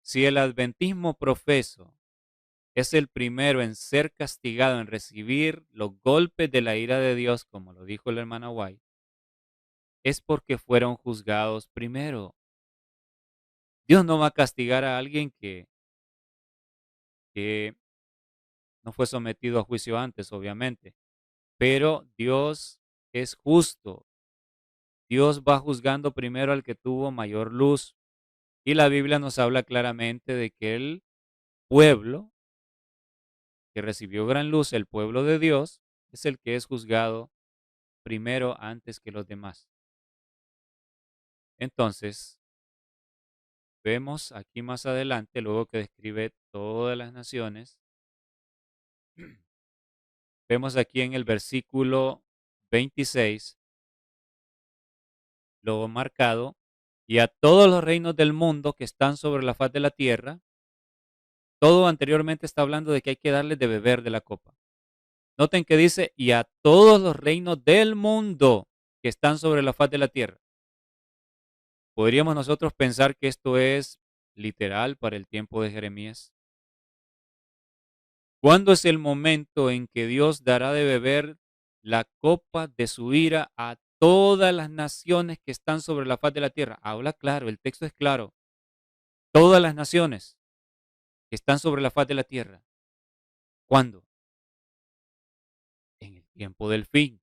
si el adventismo profeso es el primero en ser castigado, en recibir los golpes de la ira de Dios, como lo dijo el hermano White, es porque fueron juzgados primero. Dios no va a castigar a alguien que no fue sometido a juicio antes, obviamente, pero Dios es justo. Dios va juzgando primero al que tuvo mayor luz. Y la Biblia nos habla claramente de que el pueblo que recibió gran luz, el pueblo de Dios, es el que es juzgado primero antes que los demás. Entonces, vemos aquí más adelante, luego que describe todas las naciones, vemos aquí en el versículo 26, lo marcado, y a todos los reinos del mundo que están sobre la faz de la tierra. Todo anteriormente está hablando de que hay que darles de beber de la copa. Noten que dice, y a todos los reinos del mundo que están sobre la faz de la tierra. ¿Podríamos nosotros pensar que esto es literal para el tiempo de Jeremías? ¿Cuándo es el momento en que Dios dará de beber la copa de su ira a todas las naciones que están sobre la faz de la tierra? Habla claro, el texto es claro. Todas las naciones que están sobre la faz de la tierra. ¿Cuándo? En el tiempo del fin.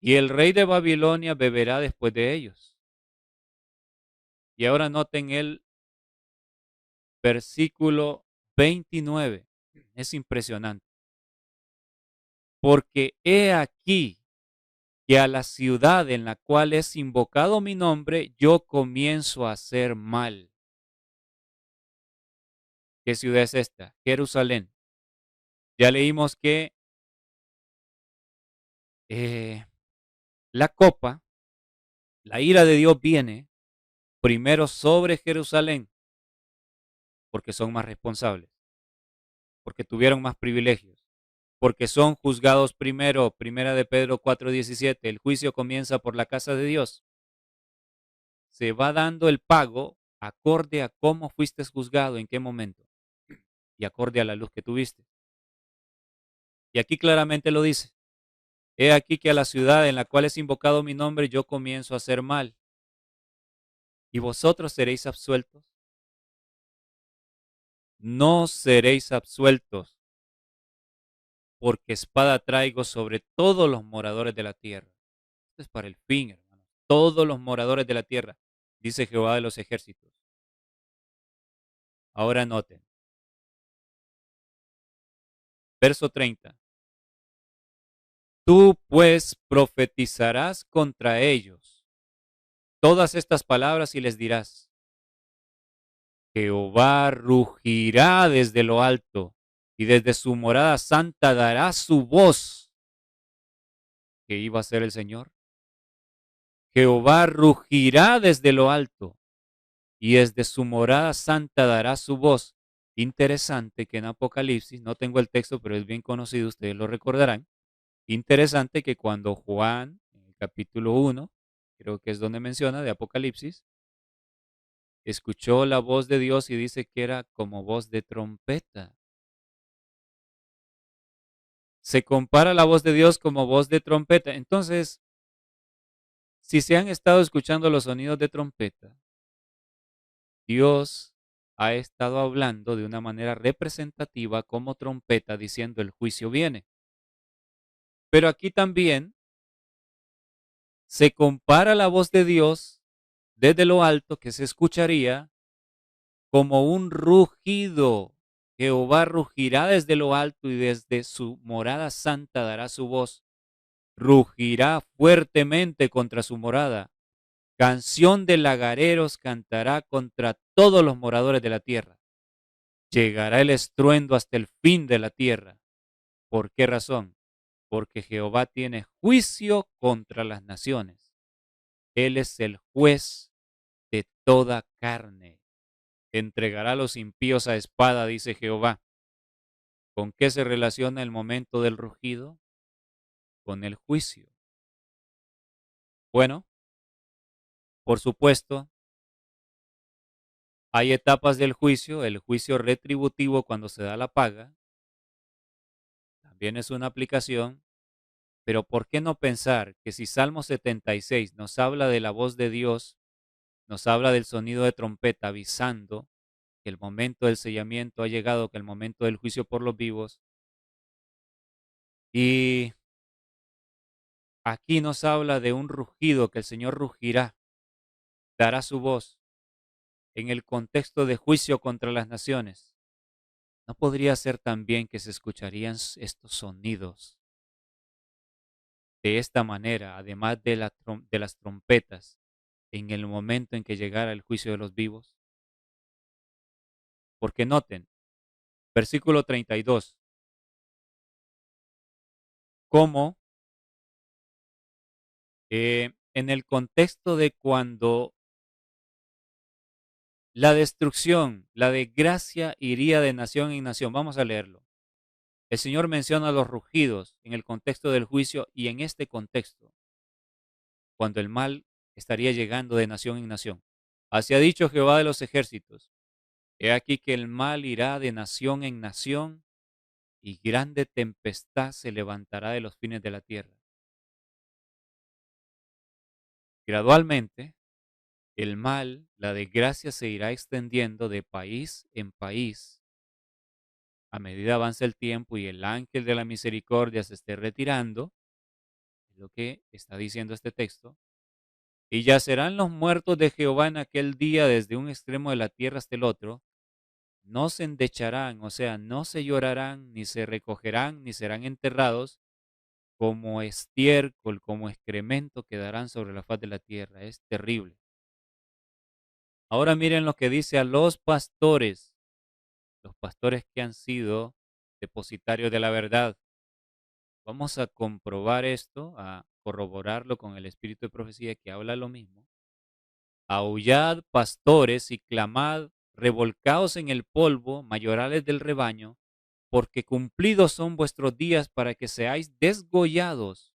Y el rey de Babilonia beberá después de ellos. Y ahora noten el versículo 29. Es impresionante. Porque he aquí que a la ciudad en la cual es invocado mi nombre, yo comienzo a hacer mal. ¿Qué ciudad es esta? Jerusalén. Ya leímos que la copa, la ira de Dios viene primero sobre Jerusalén, porque son más responsables, porque tuvieron más privilegios, porque son juzgados primero. Primera de Pedro 4:17, el juicio comienza por la casa de Dios. Se va dando el pago acorde a cómo fuiste juzgado, en qué momento. y acorde a la luz que tuviste. Y aquí claramente lo dice. He aquí que a la ciudad en la cual es invocado mi nombre yo comienzo a hacer mal. ¿Y vosotros seréis absueltos? No seréis absueltos, porque espada traigo sobre todos los moradores de la tierra. Esto es para el fin, hermano. Todos los moradores de la tierra, dice Jehová de los ejércitos. Ahora noten. Verso 30. Tú pues profetizarás contra ellos todas estas palabras y les dirás: Jehová rugirá desde lo alto y desde su morada santa dará su voz. ¿Qué iba a hacer el Señor? Jehová rugirá desde lo alto y desde su morada santa dará su voz. Interesante que en Apocalipsis, no tengo el texto, pero es bien conocido, ustedes lo recordarán. Interesante que cuando Juan, en el capítulo 1, creo que es donde menciona de Apocalipsis, escuchó la voz de Dios y dice que era como voz de trompeta. Se compara la voz de Dios como voz de trompeta. Entonces, si se han estado escuchando los sonidos de trompeta, Dios ha estado hablando de una manera representativa como trompeta, diciendo el juicio viene. Pero aquí también se compara la voz de Dios desde lo alto, que se escucharía como un rugido. Jehová rugirá desde lo alto y desde su morada santa dará su voz. Rugirá fuertemente contra su morada. Canción de lagareros cantará contra todos los moradores de la tierra. Llegará el estruendo hasta el fin de la tierra. ¿Por qué razón? Porque Jehová tiene juicio contra las naciones. Él es el juez de toda carne. Entregará a los impíos a espada, dice Jehová. ¿Con qué se relaciona el momento del rugido? Con el juicio. Bueno, por supuesto, hay etapas del juicio. El juicio retributivo cuando se da la paga también es una aplicación. Pero ¿por qué no pensar que si Salmo 76 nos habla de la voz de Dios, nos habla del sonido de trompeta avisando que el momento del sellamiento ha llegado, que el momento del juicio por los vivos, y aquí nos habla de un rugido, que el Señor rugirá, dará su voz en el contexto de juicio contra las naciones? ¿No podría ser también que se escucharían estos sonidos de esta manera, además de, de las trompetas, en el momento en que llegara el juicio de los vivos? Porque noten, versículo 32, cómo en el contexto de cuando la destrucción, la desgracia iría de nación en nación. Vamos a leerlo. El Señor menciona los rugidos en el contexto del juicio y en este contexto, cuando el mal estaría llegando de nación en nación. Así ha dicho Jehová de los ejércitos: he aquí que el mal irá de nación en nación y grande tempestad se levantará de los fines de la tierra. Gradualmente, el mal, la desgracia se irá extendiendo de país en país a medida avanza el tiempo y el ángel de la misericordia se esté retirando, es lo que está diciendo este texto. Y yacerán los muertos de Jehová en aquel día desde un extremo de la tierra hasta el otro. No se endecharán, o sea, no se llorarán, ni se recogerán, ni serán enterrados. Como estiércol, como excremento quedarán sobre la faz de la tierra. Es terrible. Ahora miren lo que dice a los pastores que han sido depositarios de la verdad. Vamos a comprobar esto, a corroborarlo con el espíritu de profecía que habla lo mismo. Aullad, pastores, y clamad, revolcaos en el polvo, mayorales del rebaño, porque cumplidos son vuestros días para que seáis desgollados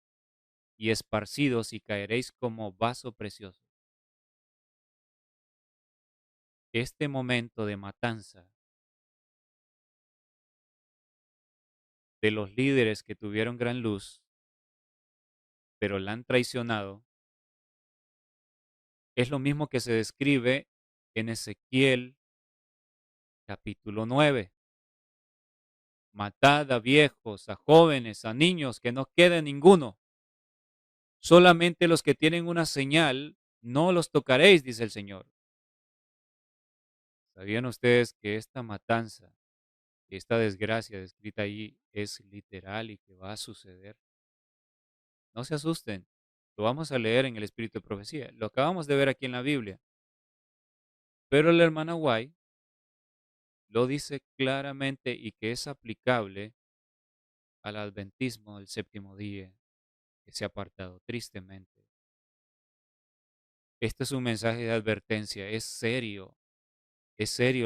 y esparcidos y caeréis como vaso precioso. Este momento de matanza de los líderes que tuvieron gran luz, pero la han traicionado, es lo mismo que se describe en Ezequiel capítulo 9. Matad a viejos, a jóvenes, a niños, que no quede ninguno. Solamente los que tienen una señal, no los tocaréis, dice el Señor. ¿Sabían ustedes que esta matanza, esta desgracia descrita ahí es literal y que va a suceder? No se asusten. Lo vamos a leer en el Espíritu de Profecía. Lo acabamos de ver aquí en la Biblia. Pero la hermana White lo dice claramente y que es aplicable al adventismo del séptimo día que se ha apartado tristemente. Este es un mensaje de advertencia. Es serio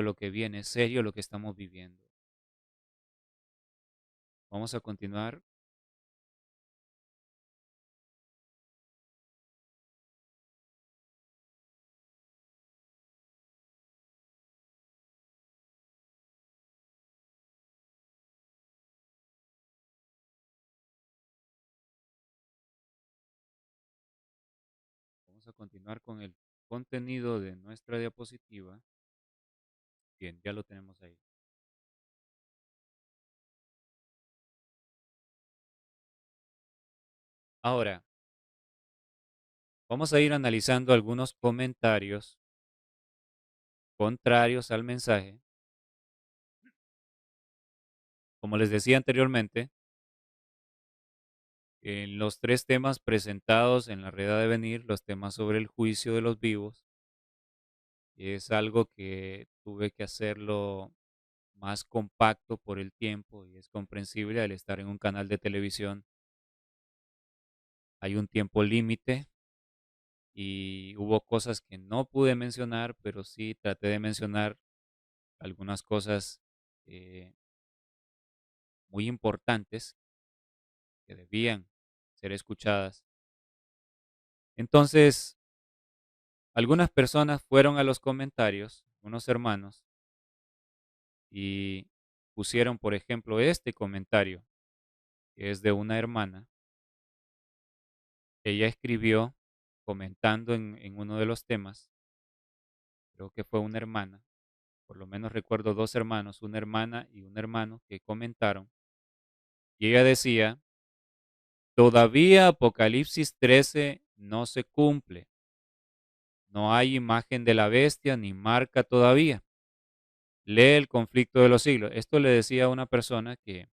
lo que viene, es serio lo que estamos viviendo. Vamos a continuar. Vamos a continuar con el contenido de nuestra diapositiva. Bien, ya lo tenemos ahí. Ahora, vamos a ir analizando algunos comentarios contrarios al mensaje. Como les decía anteriormente, en los tres temas presentados en la Rueda de Venir, los temas sobre el juicio de los vivos, es algo que tuve que hacerlo más compacto por el tiempo y es comprensible al estar en un canal de televisión. Hay un tiempo límite y hubo cosas que no pude mencionar, pero sí traté de mencionar algunas cosas eh, muy importantes que debían ser escuchadas. Entonces, algunas personas fueron a los comentarios, unos hermanos, y pusieron, por ejemplo, este comentario, que es de una hermana. Ella escribió comentando en uno de los temas, creo que fue una hermana, por lo menos recuerdo dos hermanos, una hermana y un hermano que comentaron, y ella decía, todavía Apocalipsis 13 no se cumple, no hay imagen de la bestia ni marca todavía. Lee el conflicto de los siglos. Esto le decía a una persona que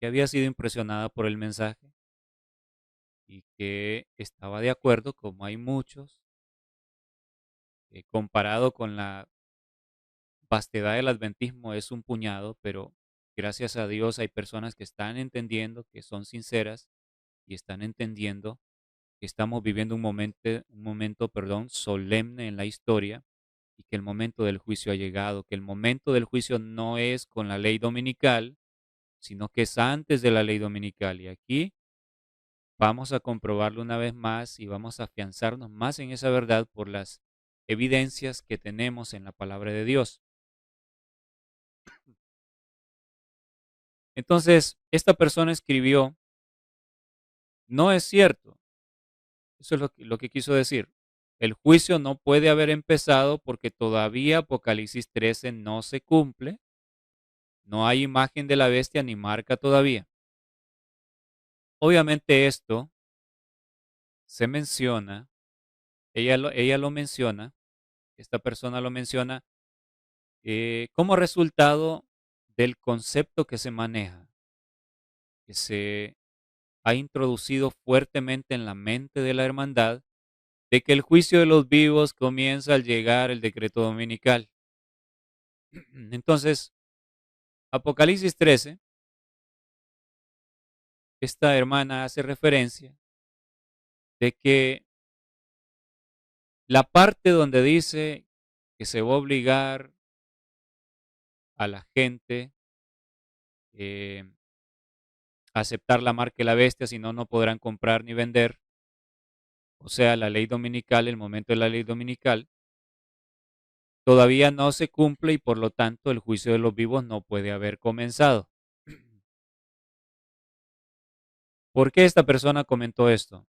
había sido impresionada por el mensaje y que estaba de acuerdo, como hay muchos, comparado con la vastedad del adventismo es un puñado, pero gracias a Dios hay personas que están entendiendo, que son sinceras y están entendiendo que estamos viviendo un momento, solemne en la historia y que el momento del juicio ha llegado, que el momento del juicio no es con la ley dominical, sino que es antes de la ley dominical. Y aquí vamos a comprobarlo una vez más y vamos a afianzarnos más en esa verdad por las evidencias que tenemos en la palabra de Dios. Entonces, esta persona escribió, no es cierto. Eso es lo que quiso decir. El juicio no puede haber empezado porque todavía Apocalipsis 13 no se cumple. No hay imagen de la bestia ni marca todavía. Obviamente esto se menciona, ella lo menciona, esta persona lo menciona como resultado del concepto que se maneja, que se ha introducido fuertemente en la mente de la hermandad de que el juicio de los vivos comienza al llegar el decreto dominical. Entonces, Apocalipsis 13, esta hermana hace referencia de que la parte donde dice que se va a obligar a la gente eh, a aceptar la marca de la bestia, si no, no podrán comprar ni vender, o sea, la ley dominical, el momento de la ley dominical, todavía no se cumple y por lo tanto el juicio de los vivos no puede haber comenzado. ¿Por qué esta persona comentó esto?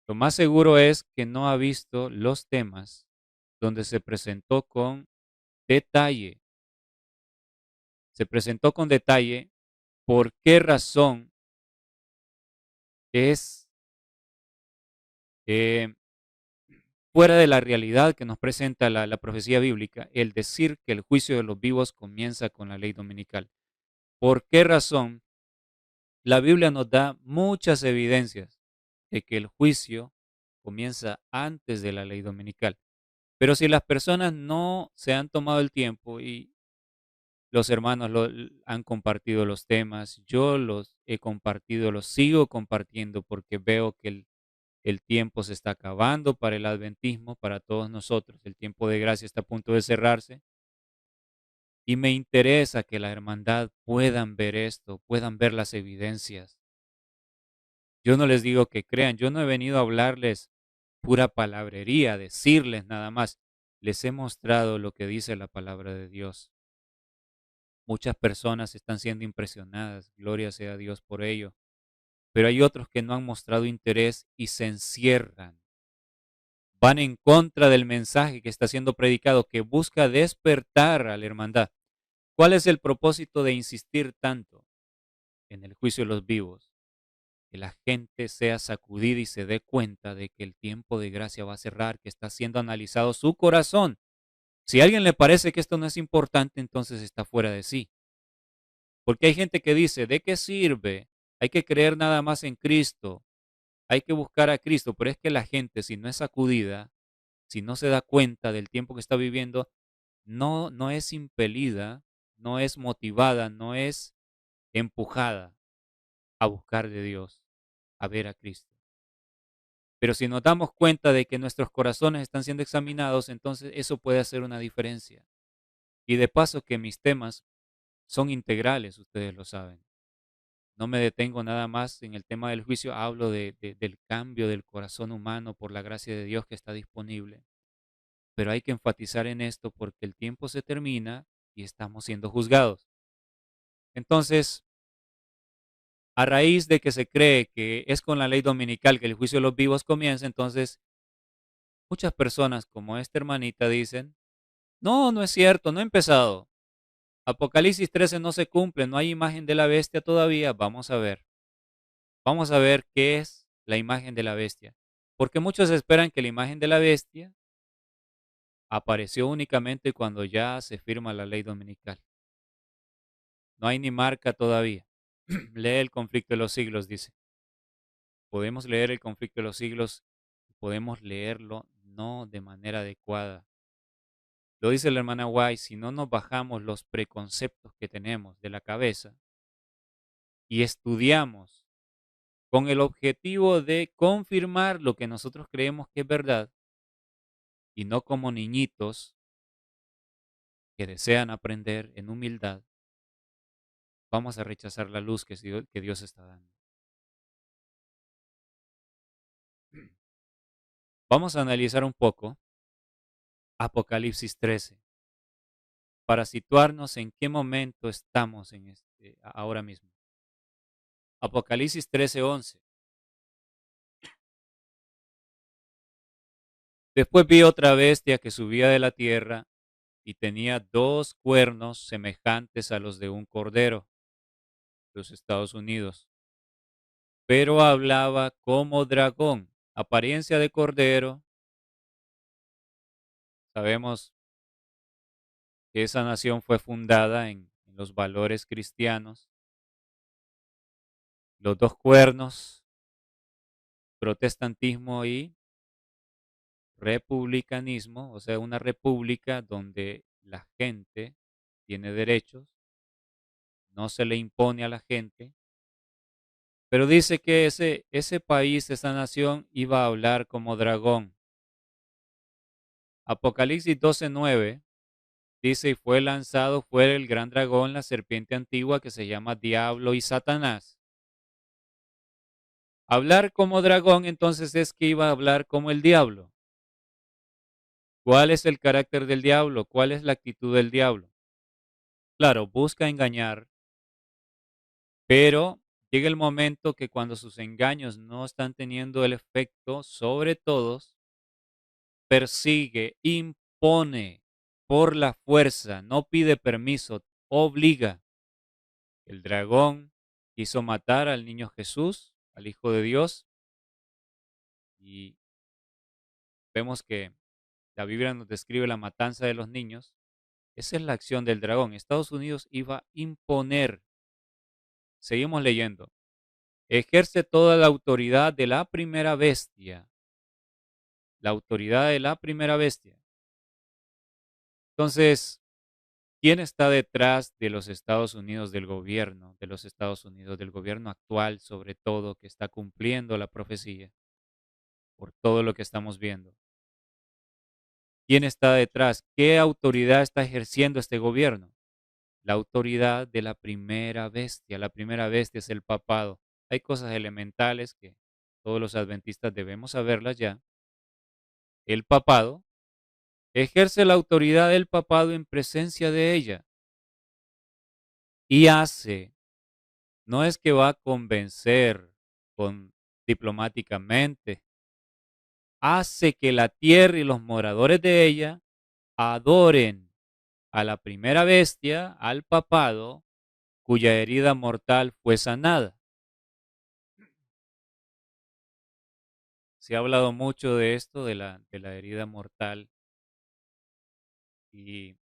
Lo más seguro es que no ha visto los temas donde se presentó con detalle. Se presentó con detalle por qué razón es eh, fuera de la realidad que nos presenta la profecía bíblica el decir que el juicio de los vivos comienza con la ley dominical. ¿Por qué razón? La Biblia nos da muchas evidencias de que el juicio comienza antes de la ley dominical. Pero si las personas no se han tomado el tiempo y los hermanos han compartido los temas, yo los he compartido, los sigo compartiendo porque veo que el tiempo se está acabando para el adventismo, para todos nosotros. El tiempo de gracia está a punto de cerrarse. Y me interesa que la hermandad puedan ver esto, puedan ver las evidencias. Yo no les digo que crean, yo no he venido a hablarles pura palabrería, a decirles nada más. Les he mostrado lo que dice la palabra de Dios. Muchas personas están siendo impresionadas, gloria sea a Dios por ello. Pero hay otros que no han mostrado interés y se encierran. Van en contra del mensaje que está siendo predicado, que busca despertar a la hermandad. ¿Cuál es el propósito de insistir tanto en el juicio de los vivos? Que la gente sea sacudida y se dé cuenta de que el tiempo de gracia va a cerrar, que está siendo analizado su corazón. Si a alguien le parece que esto no es importante, entonces está fuera de sí. Porque hay gente que dice, ¿de qué sirve? Hay que creer nada más en Cristo. Hay que buscar a Cristo. Pero es que la gente, si no es sacudida, si no se da cuenta del tiempo que está viviendo, no es impelida, no es motivada, no es empujada a buscar de Dios, a ver a Cristo. Pero si nos damos cuenta de que nuestros corazones están siendo examinados, entonces eso puede hacer una diferencia. Y de paso que mis temas son integrales, ustedes lo saben. No me detengo nada más en el tema del juicio, hablo del cambio del corazón humano por la gracia de Dios que está disponible. Pero hay que enfatizar en esto porque el tiempo se termina y estamos siendo juzgados. Entonces, a raíz de que se cree que es con la ley dominical que el juicio de los vivos comienza, entonces muchas personas como esta hermanita dicen, no, no es cierto, no ha empezado. Apocalipsis 13 no se cumple, no hay imagen de la bestia todavía. Vamos a ver. Vamos a ver qué es la imagen de la bestia. Porque muchos esperan que la imagen de la bestia apareció únicamente cuando ya se firma la ley dominical. No hay ni marca todavía. Lee el conflicto de los siglos, dice. Podemos leer el conflicto de los siglos, podemos leerlo no de manera adecuada. Lo dice la hermana White, si no nos bajamos los preconceptos que tenemos de la cabeza y estudiamos con el objetivo de confirmar lo que nosotros creemos que es verdad y no como niñitos que desean aprender en humildad, vamos a rechazar la luz que Dios está dando. Vamos a analizar un poco Apocalipsis 13 para situarnos en qué momento estamos ahora mismo. Apocalipsis 13:11. Después vi otra bestia que subía de la tierra y tenía 2 cuernos semejantes a los de un cordero, los Estados Unidos, pero hablaba como dragón, apariencia de cordero. Sabemos que esa nación fue fundada en los valores cristianos. Los 2 cuernos, protestantismo y republicanismo, o sea, una república donde la gente tiene derechos, no se le impone a la gente, pero dice que ese país, esa nación iba a hablar como dragón. Apocalipsis 12:9 dice, y fue lanzado fuera el gran dragón, la serpiente antigua que se llama Diablo y Satanás. Hablar como dragón entonces es que iba a hablar como el diablo. ¿Cuál es el carácter del diablo? ¿Cuál es la actitud del diablo? Claro, busca engañar, pero llega el momento que cuando sus engaños no están teniendo el efecto sobre todos, persigue, impone por la fuerza, no pide permiso, obliga. El dragón quiso matar al niño Jesús, al Hijo de Dios, y vemos que la Biblia nos describe la matanza de los niños. Esa es la acción del dragón. Estados Unidos iba a imponer. Seguimos leyendo. Ejerce toda la autoridad de la primera bestia. La autoridad de la primera bestia. Entonces, ¿quién está detrás de los Estados Unidos, del gobierno de los Estados Unidos, del gobierno actual, sobre todo, que está cumpliendo la profecía por todo lo que estamos viendo? ¿Quién está detrás? ¿Qué autoridad está ejerciendo este gobierno? La autoridad de la primera bestia. La primera bestia es el papado. Hay cosas elementales que todos los adventistas debemos saberlas ya. El papado ejerce la autoridad del papado en presencia de ella y hace, no es que va a convencer con diplomáticamente, hace que la tierra y los moradores de ella adoren a la primera bestia, al papado, cuya herida mortal fue sanada. Se ha hablado mucho de esto, de la herida mortal, y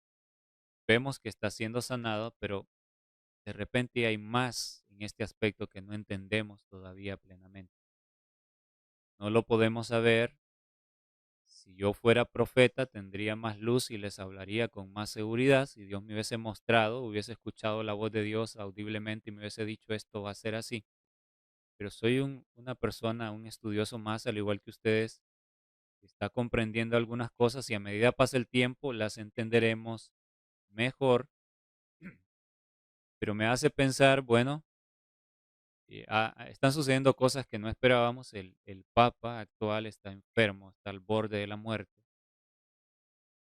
vemos que está siendo sanado, pero de repente hay más en este aspecto que no entendemos todavía plenamente. No lo podemos saber. Si yo fuera profeta, tendría más luz y les hablaría con más seguridad. Si Dios me hubiese mostrado, hubiese escuchado la voz de Dios audiblemente y me hubiese dicho esto va a ser así. Pero soy una persona, un estudioso más, al igual que ustedes, que está comprendiendo algunas cosas y a medida pasa el tiempo las entenderemos mejor. Pero me hace pensar, bueno, están sucediendo cosas que no esperábamos. El Papa actual está enfermo, está al borde de la muerte.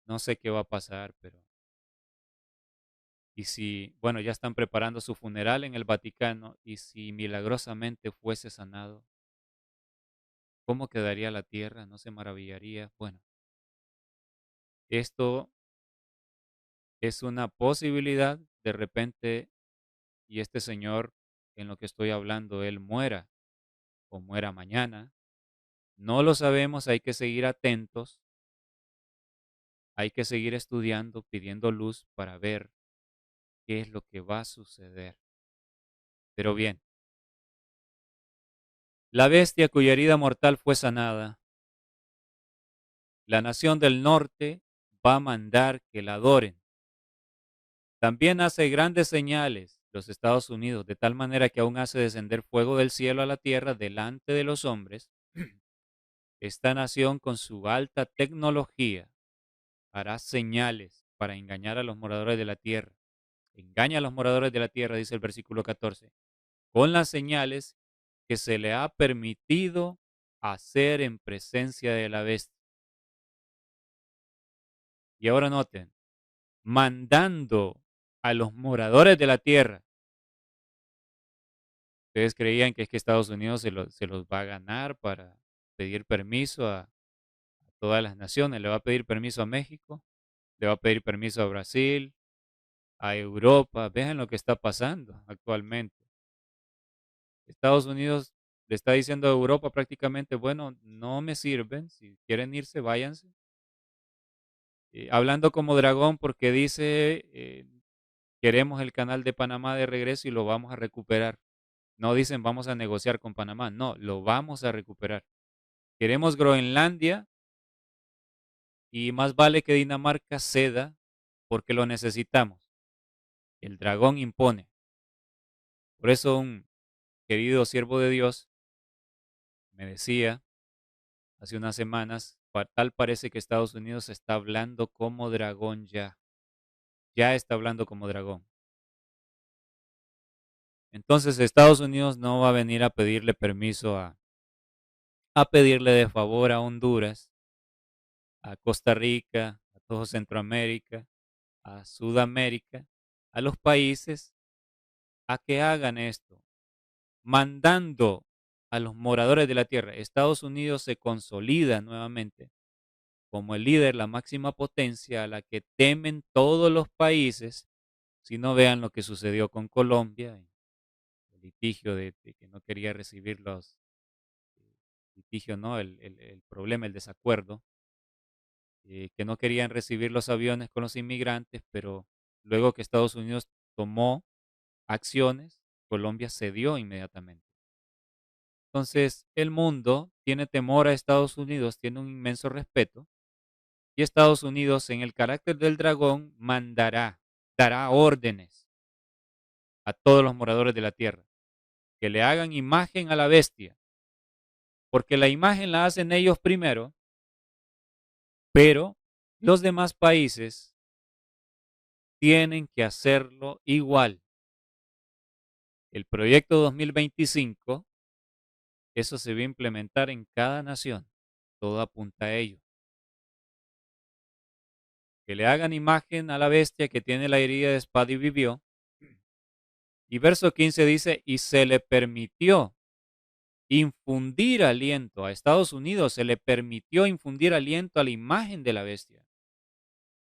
No sé qué va a pasar, pero y si, bueno, ya están preparando su funeral en el Vaticano, y si milagrosamente fuese sanado, ¿cómo quedaría la tierra? ¿No se maravillaría? Bueno, esto es una posibilidad de repente, y este señor en lo que estoy hablando, él muera o muera mañana. No lo sabemos, hay que seguir atentos, hay que seguir estudiando, pidiendo luz para ver qué es lo que va a suceder. Pero bien, la bestia cuya herida mortal fue sanada, la nación del norte va a mandar que la adoren. También hace grandes señales los Estados Unidos, de tal manera que aún hace descender fuego del cielo a la tierra delante de los hombres. Esta nación con su alta tecnología hará señales para engañar a los moradores de la tierra. Engaña a los moradores de la tierra, dice el versículo 14, con las señales que se le ha permitido hacer en presencia de la bestia. Y ahora noten, mandando a los moradores de la tierra. Ustedes creían que es que Estados Unidos se los va a ganar para pedir permiso a todas las naciones. Le va a pedir permiso a México, le va a pedir permiso a Brasil, a Europa. Vean lo que está pasando actualmente. Estados Unidos le está diciendo a Europa prácticamente, bueno, no me sirven, si quieren irse, váyanse. Hablando como dragón porque dice, queremos el canal de Panamá de regreso y lo vamos a recuperar. No dicen vamos a negociar con Panamá, no, lo vamos a recuperar. Queremos Groenlandia y más vale que Dinamarca ceda porque lo necesitamos. El dragón impone. Por eso un querido siervo de Dios me decía hace unas semanas, tal parece que Estados Unidos está hablando como dragón ya. Ya está hablando como dragón. Entonces Estados Unidos no va a venir a pedirle permiso a pedirle de favor a Honduras, a Costa Rica, a todo Centroamérica, a Sudamérica, a los países, a que hagan esto. mandando a los moradores de la tierra. Estados Unidos se consolida nuevamente como el líder, la máxima potencia a la que temen todos los países. Si no, vean lo que sucedió con Colombia, el litigio de que no quería recibir los litigio, ¿no? El problema, el desacuerdo, que no querían recibir los aviones con los inmigrantes, pero luego que Estados Unidos tomó acciones, Colombia cedió inmediatamente. Entonces, el mundo tiene temor a Estados Unidos, tiene un inmenso respeto, y Estados Unidos, en el carácter del dragón, dará órdenes a todos los moradores de la tierra, que le hagan imagen a la bestia, porque la imagen la hacen ellos primero, pero los demás países tienen que hacerlo igual. El proyecto 2025, eso se va a implementar en cada nación. Todo apunta a ello. Que le hagan imagen a la bestia que tiene la herida de espada y vivió. Y verso 15 dice, y se le permitió infundir aliento. A Estados Unidos se le permitió infundir aliento a la imagen de la bestia.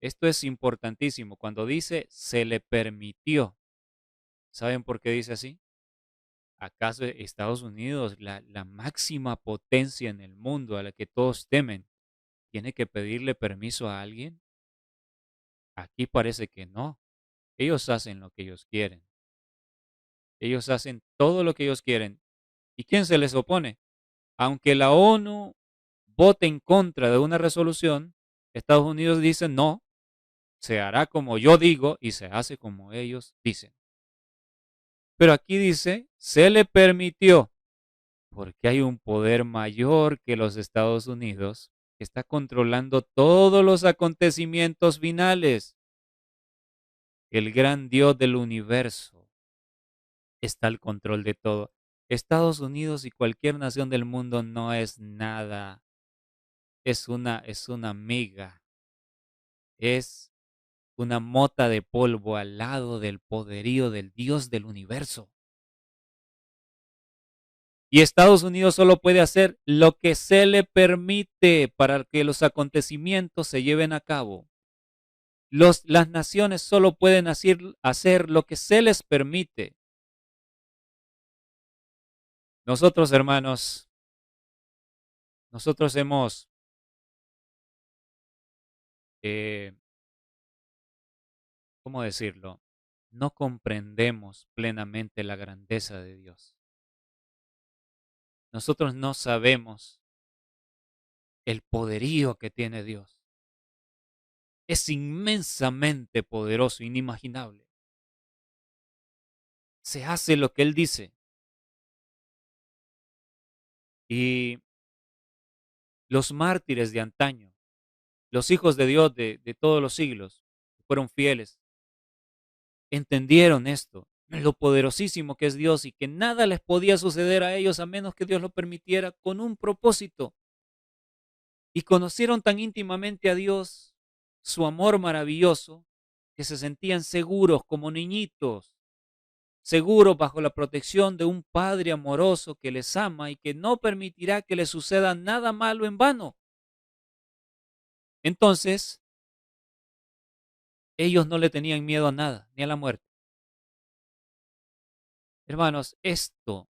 Esto es importantísimo. Cuando dice se le permitió, ¿saben por qué dice así? ¿Acaso Estados Unidos, la máxima potencia en el mundo a la que todos temen, tiene que pedirle permiso a alguien? Aquí parece que no. Ellos hacen lo que ellos quieren. Ellos hacen todo lo que ellos quieren. ¿Y quién se les opone? Aunque la ONU vote en contra de una resolución, Estados Unidos dice no, se hará como yo digo y se hace como ellos dicen. Pero aquí dice, se le permitió, porque hay un poder mayor que los Estados Unidos que está controlando todos los acontecimientos finales. El gran Dios del universo está al control de todo. Estados Unidos y cualquier nación del mundo no es nada. Es una miga. Es una mota de polvo al lado del poderío del Dios del universo. Y Estados Unidos solo puede hacer lo que se le permite para que los acontecimientos se lleven a cabo. Las naciones solo pueden hacer lo que se les permite. Nosotros, hermanos, nosotros hemos ¿cómo decirlo? No comprendemos plenamente la grandeza de Dios. Nosotros no sabemos el poderío que tiene Dios. Es inmensamente poderoso, inimaginable. Se hace lo que Él dice. Y los mártires de antaño, los hijos de Dios de todos los siglos, fueron fieles, entendieron esto, lo poderosísimo que es Dios y que nada les podía suceder a ellos a menos que Dios lo permitiera con un propósito. Y conocieron tan íntimamente a Dios, su amor maravilloso, que se sentían seguros como niñitos, seguros bajo la protección de un Padre amoroso que les ama y que no permitirá que les suceda nada malo en vano. Entonces, ellos no le tenían miedo a nada, ni a la muerte. Hermanos, esto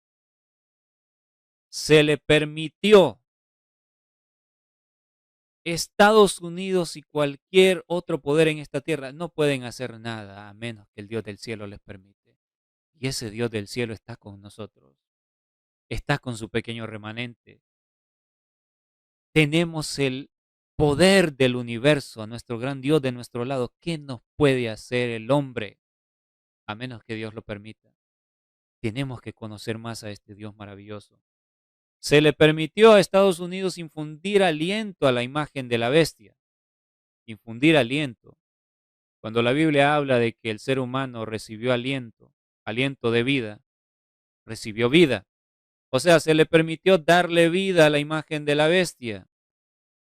se le permitió. Estados Unidos y cualquier otro poder en esta tierra no pueden hacer nada a menos que el Dios del cielo les permite. Y ese Dios del cielo está con nosotros. Está con su pequeño remanente. Tenemos el poder del universo, a nuestro gran Dios de nuestro lado. ¿Qué nos puede hacer el hombre? A menos que Dios lo permita. Tenemos que conocer más a este Dios maravilloso. Se le permitió a Estados Unidos infundir aliento a la imagen de la bestia. Infundir aliento. Cuando la Biblia habla de que el ser humano recibió aliento, aliento de vida, recibió vida. O sea, se le permitió darle vida a la imagen de la bestia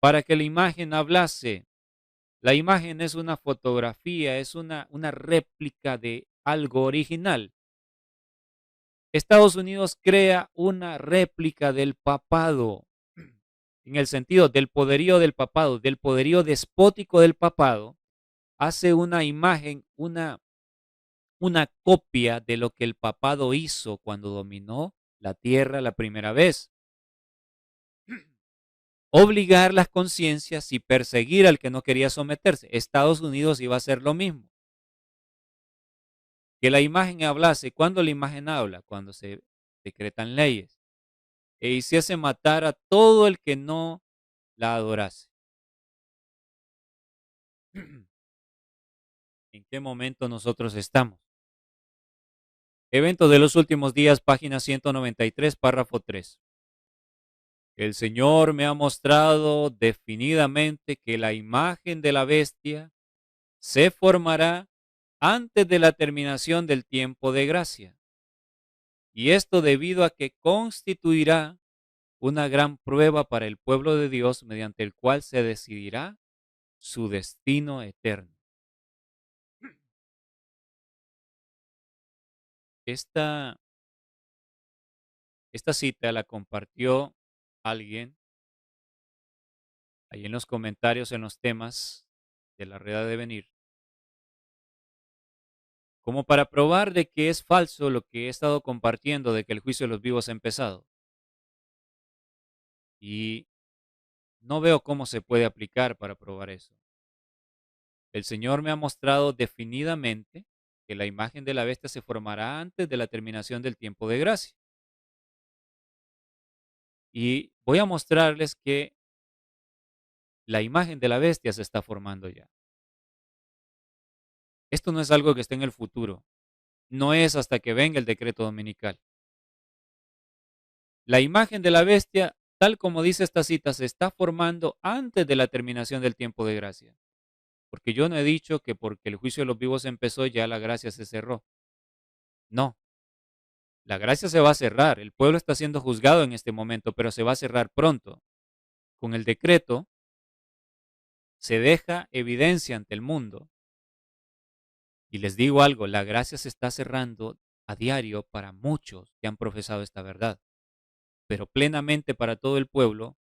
para que la imagen hablase. La imagen es una fotografía, es una réplica de algo original. Estados Unidos crea una réplica del papado, en el sentido del poderío del papado, del poderío despótico del papado, hace una imagen, una copia de lo que el papado hizo cuando dominó la tierra la primera vez. Obligar las conciencias y perseguir al que no quería someterse. Estados Unidos iba a hacer lo mismo. Que la imagen hablase. ¿Cuándo la imagen habla? Cuando se decretan leyes. E hiciese matar a todo el que no la adorase. ¿En qué momento nosotros estamos? Evento de los últimos días, página 193, párrafo 3. El Señor me ha mostrado definidamente que la imagen de la bestia se formará antes de la terminación del tiempo de gracia. Y esto debido a que constituirá una gran prueba para el pueblo de Dios mediante el cual se decidirá su destino eterno. Esta cita la compartió alguien ahí en los comentarios en los temas de la Rueda de Venir, como para probar de que es falso lo que he estado compartiendo de que el juicio de los vivos ha empezado. Y no veo cómo se puede aplicar para probar eso. El Señor me ha mostrado definidamente que la imagen de la bestia se formará antes de la terminación del tiempo de gracia. Y voy a mostrarles que la imagen de la bestia se está formando ya. Esto no es algo que esté en el futuro. No es hasta que venga el decreto dominical. La imagen de la bestia, tal como dice esta cita, se está formando antes de la terminación del tiempo de gracia. Porque yo no he dicho que porque el juicio de los vivos empezó ya la gracia se cerró. No. La gracia se va a cerrar. El pueblo está siendo juzgado en este momento, pero se va a cerrar pronto. Con el decreto se deja evidencia ante el mundo. Y les digo algo, la gracia se está cerrando a diario para muchos que han profesado esta verdad. Pero plenamente para todo el pueblo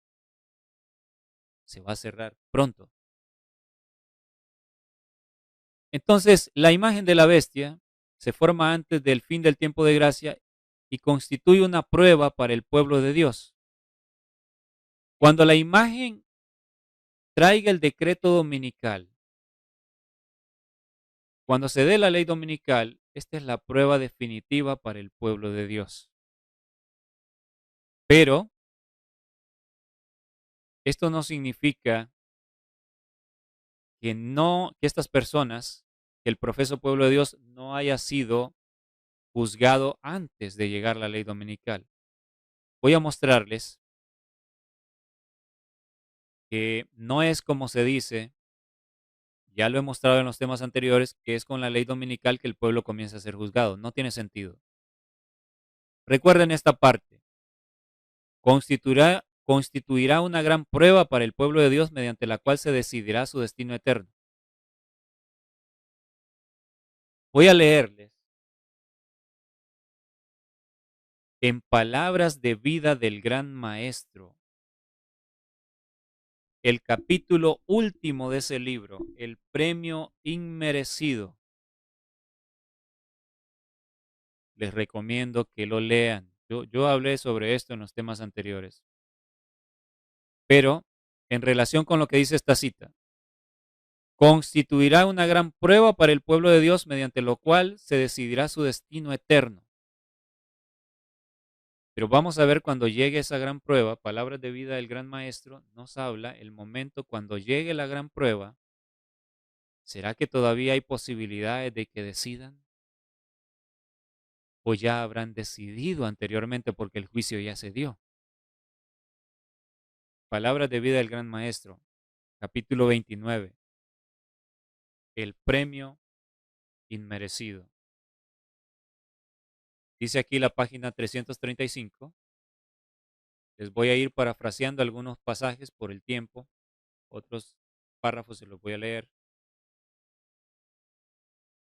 se va a cerrar pronto. Entonces, la imagen de la bestia se forma antes del fin del tiempo de gracia y constituye una prueba para el pueblo de Dios. Cuando la imagen traiga el decreto dominical, cuando se dé la ley dominical, esta es la prueba definitiva para el pueblo de Dios. Pero esto no significa que estas personas, que el profeso pueblo de Dios no haya sido juzgado antes de llegar la ley dominical. Voy a mostrarles que no es como se dice, ya lo he mostrado en los temas anteriores, que es con la ley dominical que el pueblo comienza a ser juzgado. No tiene sentido. Recuerden esta parte. Constituirá una gran prueba para el pueblo de Dios mediante la cual se decidirá su destino eterno. Voy a leerles en palabras de vida del gran maestro el capítulo último de ese libro, el premio inmerecido. Les recomiendo que lo lean. Yo hablé sobre esto en los temas anteriores. Pero, en relación con lo que dice esta cita, constituirá una gran prueba para el pueblo de Dios mediante lo cual se decidirá su destino eterno. Pero vamos a ver cuando llegue esa gran prueba, palabras de vida del gran maestro, nos habla el momento cuando llegue la gran prueba. ¿Será que todavía hay posibilidades de que decidan? ¿O ya habrán decidido anteriormente porque el juicio ya se dio? Palabras de vida del gran maestro, capítulo 29. El premio inmerecido. Dice aquí la página 335. Les voy a ir parafraseando algunos pasajes por el tiempo. Otros párrafos se los voy a leer.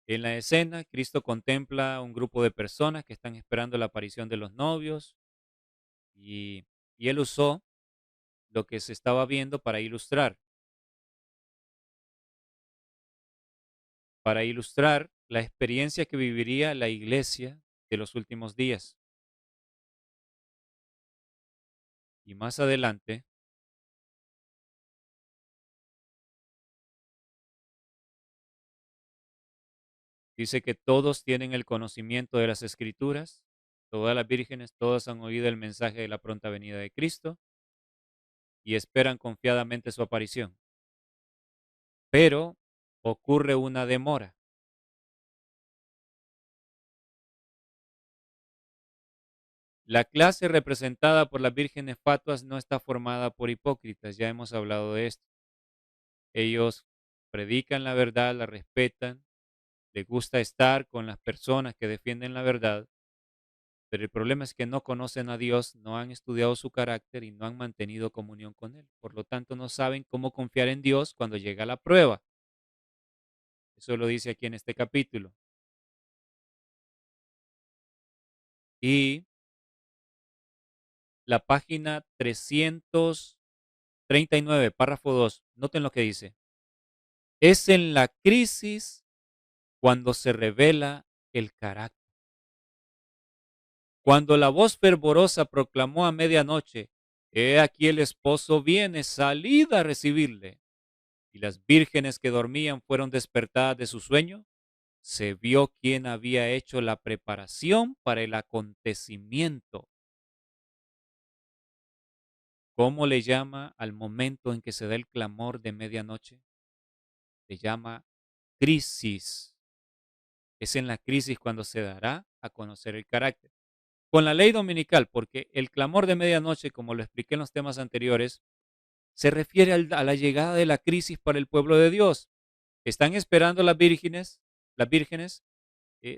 En la escena, Cristo contempla un grupo de personas que están esperando la aparición de los novios y, y él usó lo que se estaba viendo para ilustrar la experiencia que viviría la iglesia de los últimos días. Y más adelante, dice que todos tienen el conocimiento de las Escrituras, todas las vírgenes, todas han oído el mensaje de la pronta venida de Cristo y esperan confiadamente su aparición. Pero ocurre una demora. La clase representada por las vírgenes fatuas no está formada por hipócritas, ya hemos hablado de esto. Ellos predican la verdad, la respetan, les gusta estar con las personas que defienden la verdad, pero el problema es que no conocen a Dios, no han estudiado su carácter y no han mantenido comunión con Él. Por lo tanto, no saben cómo confiar en Dios cuando llega la prueba. Eso lo dice aquí en este capítulo. Y la página 339, párrafo 2, noten lo que dice. Es en la crisis cuando se revela el carácter. Cuando la voz fervorosa proclamó a medianoche, he aquí el esposo viene, salid a recibirle, y las vírgenes que dormían fueron despertadas de su sueño, se vio quién había hecho la preparación para el acontecimiento. ¿Cómo le llama al momento en que se da el clamor de medianoche? Se llama crisis. Es en la crisis cuando se dará a conocer el carácter. Con la ley dominical, porque el clamor de medianoche, como lo expliqué en los temas anteriores, se refiere a la llegada de la crisis para el pueblo de Dios. Están esperando las vírgenes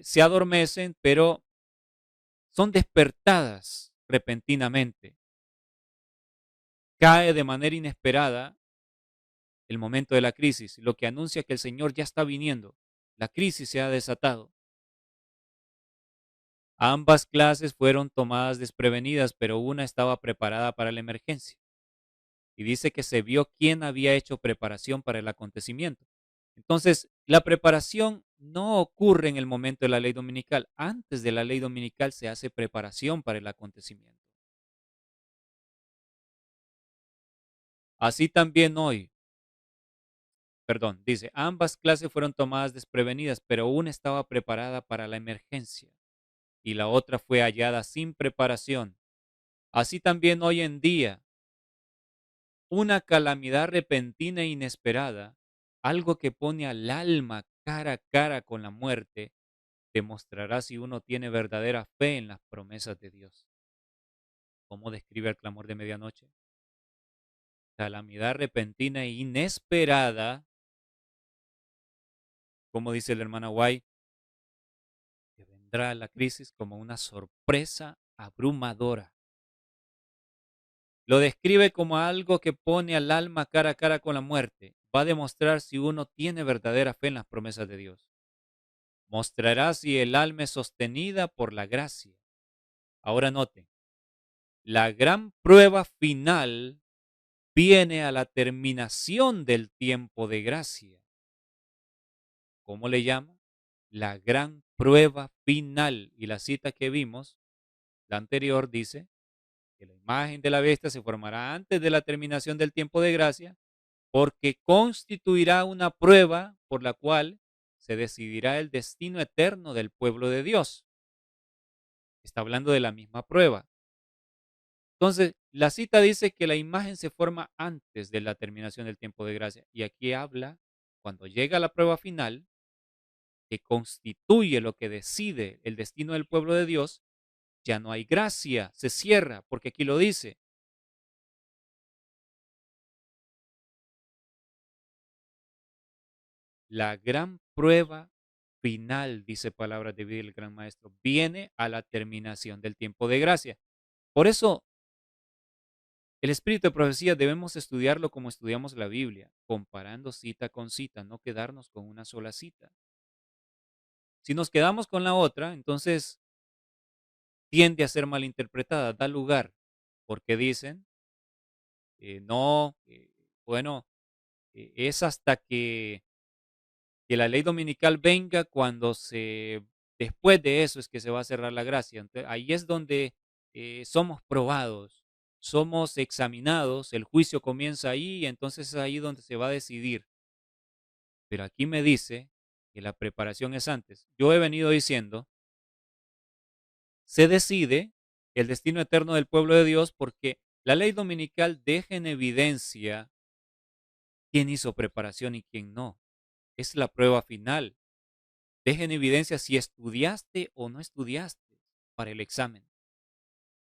se adormecen, pero son despertadas repentinamente. Cae de manera inesperada el momento de la crisis, lo que anuncia que el Señor ya está viniendo. La crisis se ha desatado. Ambas clases fueron tomadas desprevenidas, pero una estaba preparada para la emergencia. Y dice que se vio quién había hecho preparación para el acontecimiento. Entonces, la preparación no ocurre en el momento de la ley dominical. Antes de la ley dominical se hace preparación para el acontecimiento. Así también hoy, dice, ambas clases fueron tomadas desprevenidas, pero una estaba preparada para la emergencia y la otra fue hallada sin preparación. Así también hoy en día, una calamidad repentina e inesperada, algo que pone al alma cara a cara con la muerte, demostrará si uno tiene verdadera fe en las promesas de Dios. ¿Cómo describe el clamor de medianoche? Calamidad repentina e inesperada, como dice la hermana White, que vendrá la crisis como una sorpresa abrumadora. Lo describe como algo que pone al alma cara a cara con la muerte. Va a demostrar si uno tiene verdadera fe en las promesas de Dios. Mostrará si el alma es sostenida por la gracia. Ahora note, la gran prueba final viene a la terminación del tiempo de gracia. ¿Cómo le llama? La gran prueba final. Y la cita que vimos, la anterior, dice que la imagen de la bestia se formará antes de la terminación del tiempo de gracia, porque constituirá una prueba por la cual se decidirá el destino eterno del pueblo de Dios. Está hablando de la misma prueba. Entonces, la cita dice que la imagen se forma antes de la terminación del tiempo de gracia. Y aquí habla, cuando llega la prueba final, que constituye lo que decide el destino del pueblo de Dios, ya no hay gracia, se cierra, porque aquí lo dice. La gran prueba final, dice palabras de vida el gran maestro, viene a la terminación del tiempo de gracia. Por eso, el espíritu de profecía debemos estudiarlo como estudiamos la Biblia, comparando cita con cita, no quedarnos con una sola cita. Si nos quedamos con la otra, entonces tiende a ser malinterpretada, da lugar, porque dicen, no, bueno, es hasta que la ley dominical venga cuando después de eso es que se va a cerrar la gracia. Ahí es donde somos probados, somos examinados, el juicio comienza ahí y entonces es ahí donde se va a decidir. Pero aquí me dice que la preparación es antes. Yo he venido diciendo, se decide el destino eterno del pueblo de Dios porque la ley dominical deja en evidencia quién hizo preparación y quién no. Es la prueba final. Deja en evidencia si estudiaste o no estudiaste para el examen.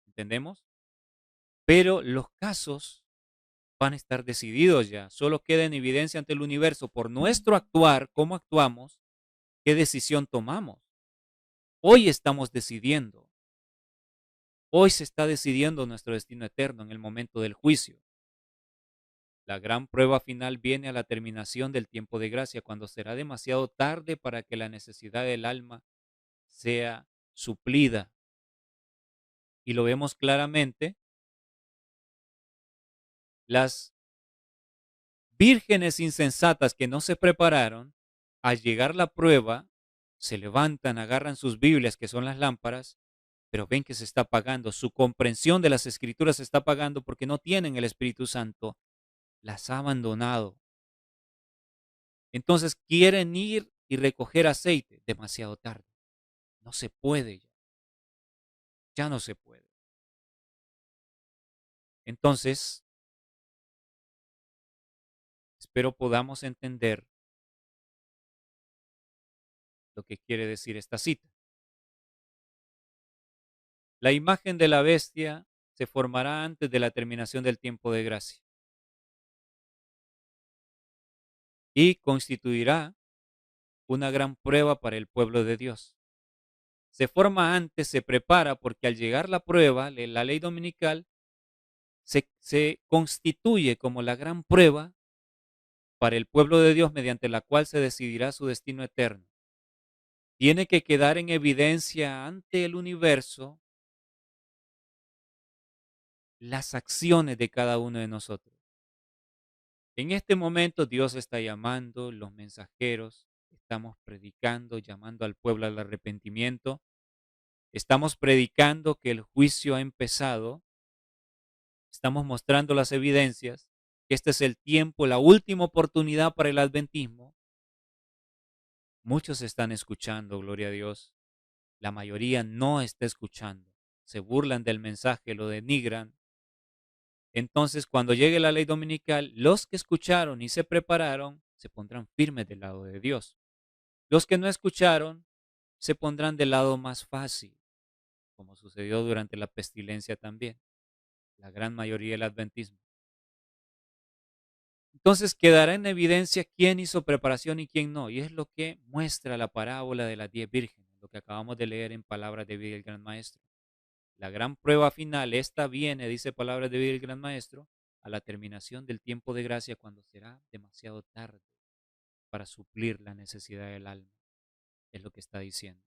¿Entendemos? Pero los casos van a estar decididos ya. Solo queda en evidencia ante el universo por nuestro actuar, cómo actuamos, qué decisión tomamos. Hoy estamos decidiendo. Hoy se está decidiendo nuestro destino eterno en el momento del juicio. La gran prueba final viene a la terminación del tiempo de gracia, cuando será demasiado tarde para que la necesidad del alma sea suplida. Y lo vemos claramente. Las vírgenes insensatas que no se prepararon, al llegar la prueba, se levantan, agarran sus Biblias, que son las lámparas, pero ven que se está apagando. Su comprensión de las Escrituras se está apagando porque no tienen el Espíritu Santo. Las ha abandonado. Entonces quieren ir y recoger aceite. Demasiado tarde. No se puede ya. Ya no se puede. Entonces, espero podamos entender lo que quiere decir esta cita. La imagen de la bestia se formará antes de la terminación del tiempo de gracia y constituirá una gran prueba para el pueblo de Dios. Se forma antes, se prepara, porque al llegar la prueba, la ley dominical, se constituye como la gran prueba para el pueblo de Dios mediante la cual se decidirá su destino eterno. Tiene que quedar en evidencia ante el universo las acciones de cada uno de nosotros. En este momento Dios está llamando, los mensajeros, estamos predicando, llamando al pueblo al arrepentimiento, estamos predicando que el juicio ha empezado, estamos mostrando las evidencias, que este es el tiempo, la última oportunidad para el adventismo. Muchos están escuchando, gloria a Dios, la mayoría no está escuchando, se burlan del mensaje, lo denigran. Entonces, cuando llegue la ley dominical, los que escucharon y se prepararon se pondrán firmes del lado de Dios. Los que no escucharon se pondrán del lado más fácil, como sucedió durante la pestilencia también, la gran mayoría del adventismo. Entonces quedará en evidencia quién hizo preparación y quién no, y es lo que muestra la parábola de las 10 vírgenes, lo que acabamos de leer en Palabras de Vida del Gran Maestro. La gran prueba final, esta viene, dice Palabras de Vida del Gran Maestro, a la terminación del tiempo de gracia, cuando será demasiado tarde para suplir la necesidad del alma. Es lo que está diciendo.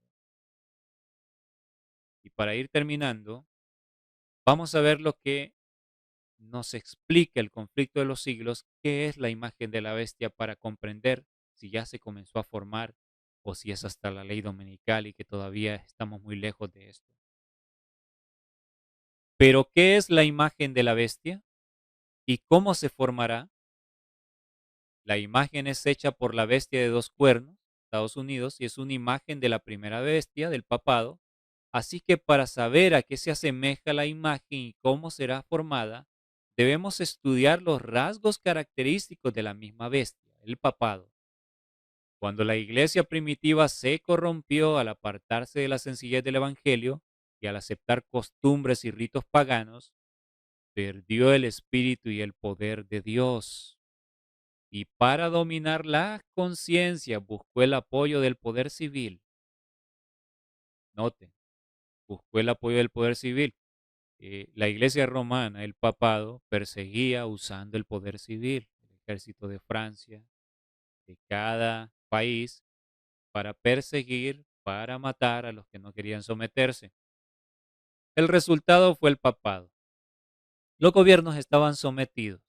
Y para ir terminando, vamos a ver lo que nos explica el conflicto de los siglos, qué es la imagen de la bestia, para comprender si ya se comenzó a formar o si es hasta la ley dominical y que todavía estamos muy lejos de esto. Pero, ¿qué es la imagen de la bestia y cómo se formará? La imagen es hecha por la bestia de 2 cuernos, Estados Unidos, y es una imagen de la primera bestia, del papado. Así que para saber a qué se asemeja la imagen y cómo será formada, debemos estudiar los rasgos característicos de la misma bestia, el papado. Cuando la iglesia primitiva se corrompió al apartarse de la sencillez del Evangelio y al aceptar costumbres y ritos paganos, perdió el espíritu y el poder de Dios. Y para dominar la conciencia buscó el apoyo del poder civil. Noten, buscó el apoyo del poder civil. La iglesia romana, el papado, perseguía usando el poder civil, el ejército de Francia, de cada país, para perseguir, para matar a los que no querían someterse. El resultado fue el papado. Los gobiernos estaban sometidos.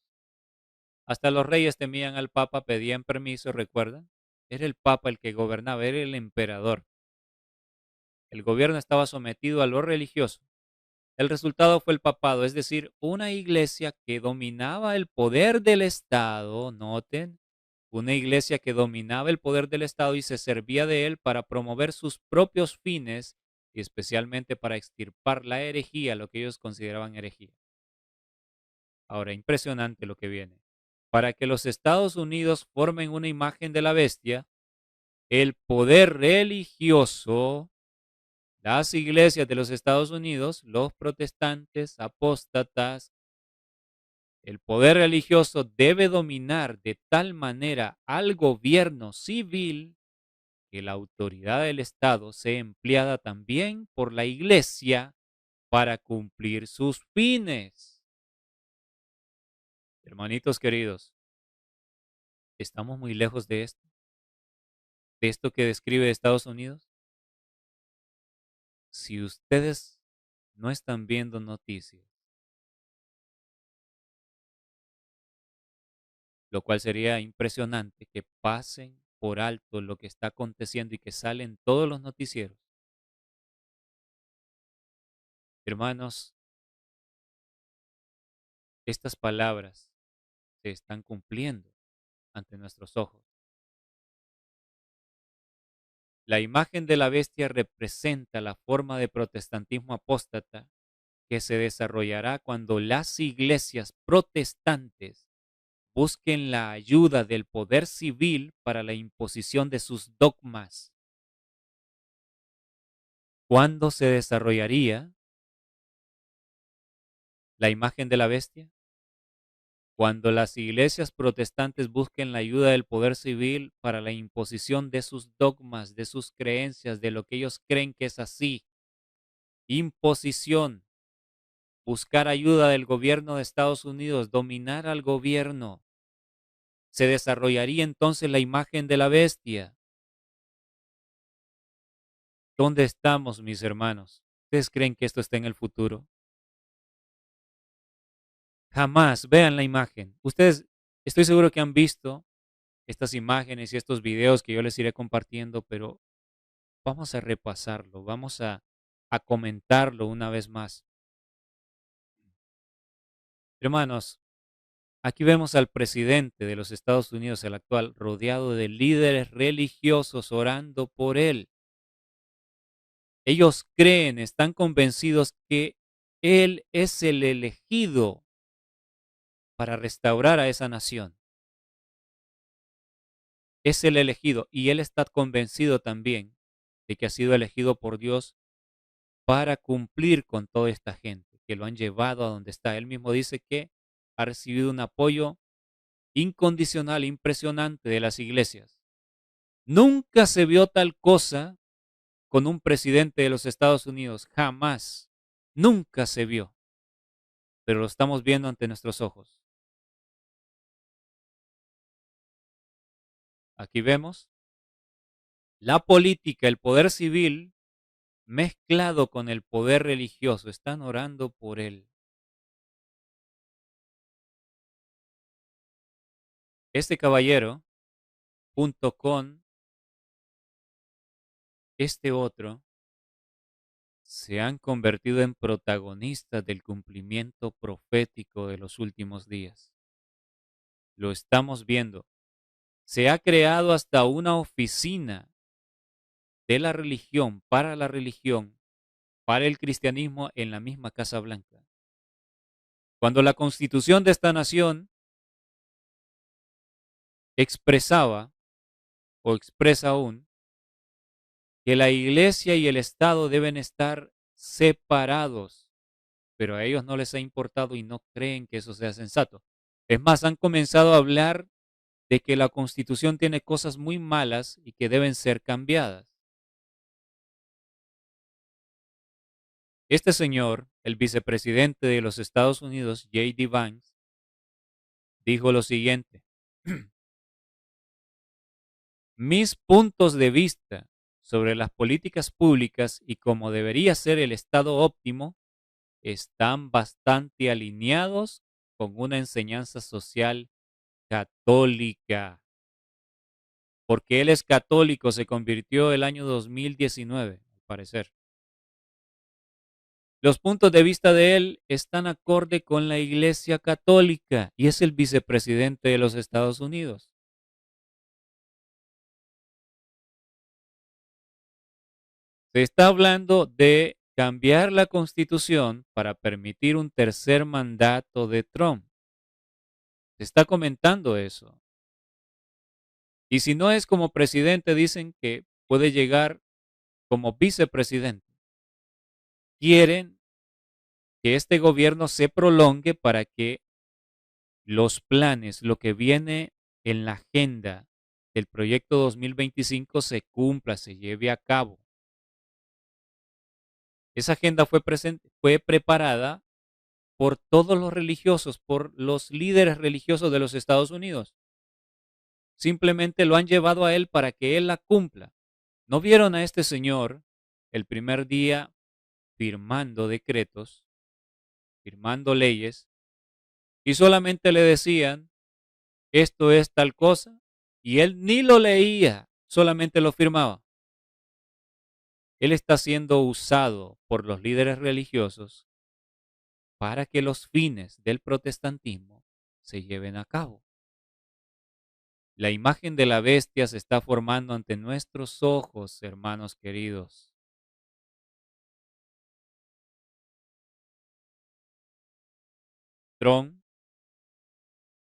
Hasta los reyes temían al papa, pedían permiso, ¿recuerdan? Era el papa el que gobernaba, era el emperador. El gobierno estaba sometido a lo religioso. El resultado fue el papado, es decir, una iglesia que dominaba el poder del Estado, noten, una iglesia que dominaba el poder del Estado y se servía de él para promover sus propios fines y especialmente para extirpar la herejía, lo que ellos consideraban herejía. Ahora, impresionante lo que viene. Para que los Estados Unidos formen una imagen de la bestia, el poder religioso, las iglesias de los Estados Unidos, los protestantes, apóstatas, el poder religioso debe dominar de tal manera al gobierno civil que la autoridad del Estado sea empleada también por la iglesia para cumplir sus fines. Hermanitos queridos, ¿estamos muy lejos de esto que describe Estados Unidos? Si ustedes no están viendo noticias, lo cual sería impresionante que pasen por alto lo que está aconteciendo y que salen todos los noticieros. Hermanos, estas palabras se están cumpliendo ante nuestros ojos. La imagen de la bestia representa la forma de protestantismo apóstata que se desarrollará cuando las iglesias protestantes busquen la ayuda del poder civil para la imposición de sus dogmas. ¿Cuándo se desarrollaría la imagen de la bestia? Cuando las iglesias protestantes busquen la ayuda del poder civil para la imposición de sus dogmas, de sus creencias, de lo que ellos creen que es así. Imposición. Buscar ayuda del gobierno de Estados Unidos, dominar al gobierno. Se desarrollaría entonces la imagen de la bestia. ¿Dónde estamos, mis hermanos? ¿Ustedes creen que esto está en el futuro? Jamás. Vean la imagen. Ustedes, estoy seguro que han visto estas imágenes y estos videos que yo les iré compartiendo, pero vamos a repasarlo, vamos a comentarlo una vez más. Hermanos, aquí vemos al presidente de los Estados Unidos, el actual, rodeado de líderes religiosos orando por él. Ellos creen, están convencidos que él es el elegido para restaurar a esa nación. Es el elegido y él está convencido también de que ha sido elegido por Dios para cumplir con toda esta gente que lo han llevado a donde está. Él mismo dice que ha recibido un apoyo incondicional, impresionante de las iglesias. Nunca se vio tal cosa con un presidente de los Estados Unidos, jamás, nunca se vio, pero lo estamos viendo ante nuestros ojos. Aquí vemos la política, el poder civil, mezclado con el poder religioso, están orando por él. Este caballero, junto con este otro, se han convertido en protagonistas del cumplimiento profético de los últimos días. Lo estamos viendo. Se ha creado hasta una oficina de la religión, para el cristianismo en la misma Casa Blanca. Cuando la constitución de esta nación expresaba o expresa aún que la iglesia y el Estado deben estar separados, pero a ellos no les ha importado y no creen que eso sea sensato. Es más, han comenzado a hablar de que la Constitución tiene cosas muy malas y que deben ser cambiadas. Este señor, el vicepresidente de los Estados Unidos, J.D. Vance, dijo lo siguiente: mis puntos de vista sobre las políticas públicas y cómo debería ser el Estado óptimo están bastante alineados con una enseñanza social católica. Porque él es católico, se convirtió el año 2019, al parecer. Los puntos de vista de él están acorde con la Iglesia Católica y es el vicepresidente de los Estados Unidos. Se está hablando de cambiar la Constitución para permitir un tercer mandato de Trump. Se está comentando eso. Y si no es como presidente, dicen que puede llegar como vicepresidente. Quieren que este gobierno se prolongue para que los planes, lo que viene en la agenda del proyecto 2025 se cumpla, se lleve a cabo. Esa agenda fue preparada por todos los religiosos, por los líderes religiosos de los Estados Unidos. Simplemente lo han llevado a él para que él la cumpla. ¿No vieron a este señor el primer día firmando decretos, firmando leyes, y solamente le decían, esto es tal cosa, y él ni lo leía, solamente lo firmaba? Él está siendo usado por los líderes religiosos para que los fines del protestantismo se lleven a cabo. La imagen de la bestia se está formando ante nuestros ojos, hermanos queridos. Trump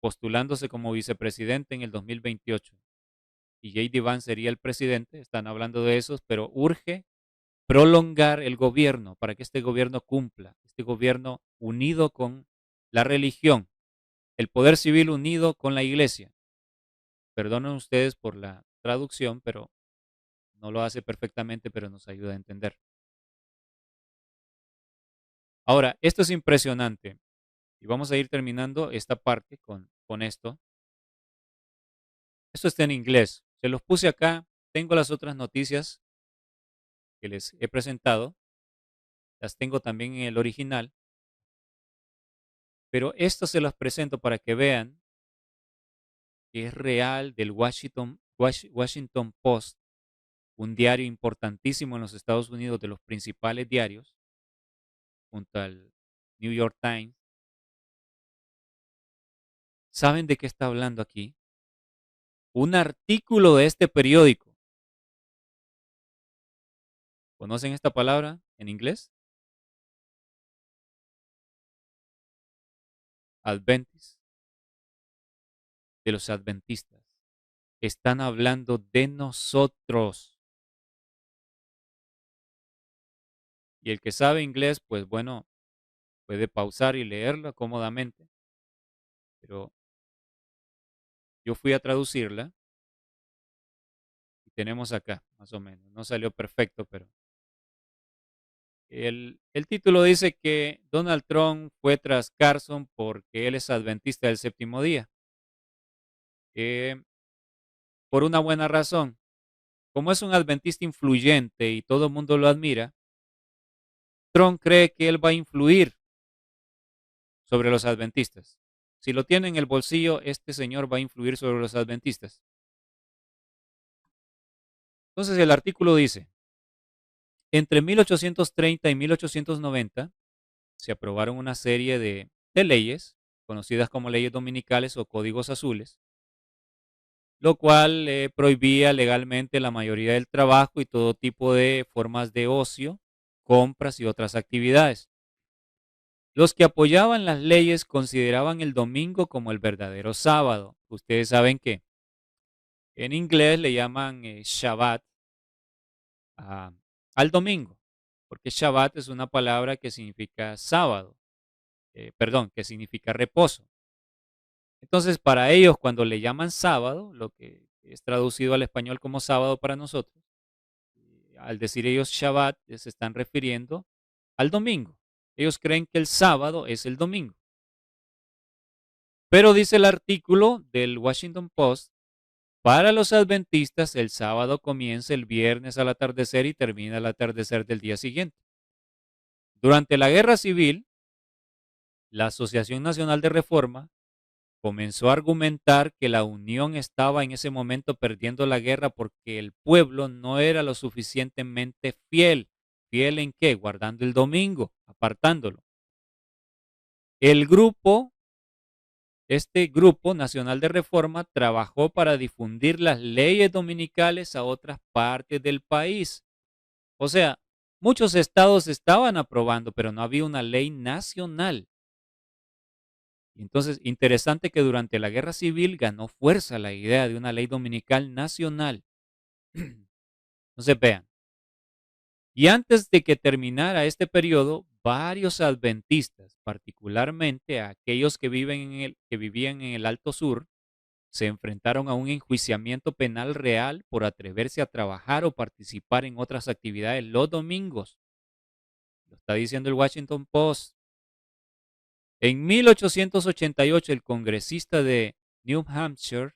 postulándose como vicepresidente en el 2028 y J.D. Vance sería el presidente, están hablando de esos, pero urge prolongar el gobierno para que este gobierno cumpla, este gobierno unido con la religión, el poder civil unido con la iglesia. Perdonen ustedes por la traducción, pero no lo hace perfectamente, pero nos ayuda a entender. Ahora, esto es impresionante y vamos a ir terminando esta parte con esto. Esto está en inglés. Se los puse acá. Tengo las otras noticias que les he presentado. Las tengo también en el original. Pero esto se las presento para que vean que es real del Washington Post, un diario importantísimo en los Estados Unidos, de los principales diarios, junto al New York Times. ¿Saben de qué está hablando aquí? Un artículo de este periódico. ¿Conocen esta palabra en inglés? Adventist. De los adventistas. Están hablando de nosotros. Y el que sabe inglés, pues bueno, puede pausar y leerlo cómodamente. Pero yo fui a traducirla y tenemos acá, más o menos. No salió perfecto, pero el título dice que Donald Trump fue tras Carson porque él es adventista del séptimo día. Por una buena razón. Como es un adventista influyente y todo el mundo lo admira, Trump cree que él va a influir sobre los adventistas. Si lo tiene en el bolsillo, este señor va a influir sobre los adventistas. Entonces el artículo dice, entre 1830 y 1890 se aprobaron una serie de leyes, conocidas como leyes dominicales o códigos azules, lo cual prohibía legalmente la mayoría del trabajo y todo tipo de formas de ocio, compras y otras actividades. Los que apoyaban las leyes consideraban el domingo como el verdadero sábado. Ustedes saben que en inglés le llaman Shabbat al domingo, porque Shabbat es una palabra que significa sábado, que significa reposo. Entonces, para ellos, cuando le llaman sábado, lo que es traducido al español como sábado para nosotros, al decir ellos Shabbat, se están refiriendo al domingo. Ellos creen que el sábado es el domingo. Pero dice el artículo del Washington Post Para los adventistas, el sábado comienza el viernes al atardecer y termina al atardecer del día siguiente. Durante la Guerra Civil, la Asociación Nacional de Reforma comenzó a argumentar que la Unión estaba en ese momento perdiendo la guerra porque el pueblo no era lo suficientemente fiel. ¿Fiel en qué? Guardando el domingo, apartándolo. El grupo Este grupo nacional de reforma trabajó para difundir las leyes dominicales a otras partes del país. O sea, muchos estados estaban aprobando, pero no había una ley nacional. Entonces, interesante que durante la Guerra Civil ganó fuerza la idea de una ley dominical nacional. Entonces, vean. Y antes de que terminara este periodo, varios adventistas, particularmente aquellos que vivían en el Alto Sur, se enfrentaron a un enjuiciamiento penal real por atreverse a trabajar o participar en otras actividades los domingos. Lo está diciendo el Washington Post. En 1888, el congresista de New Hampshire,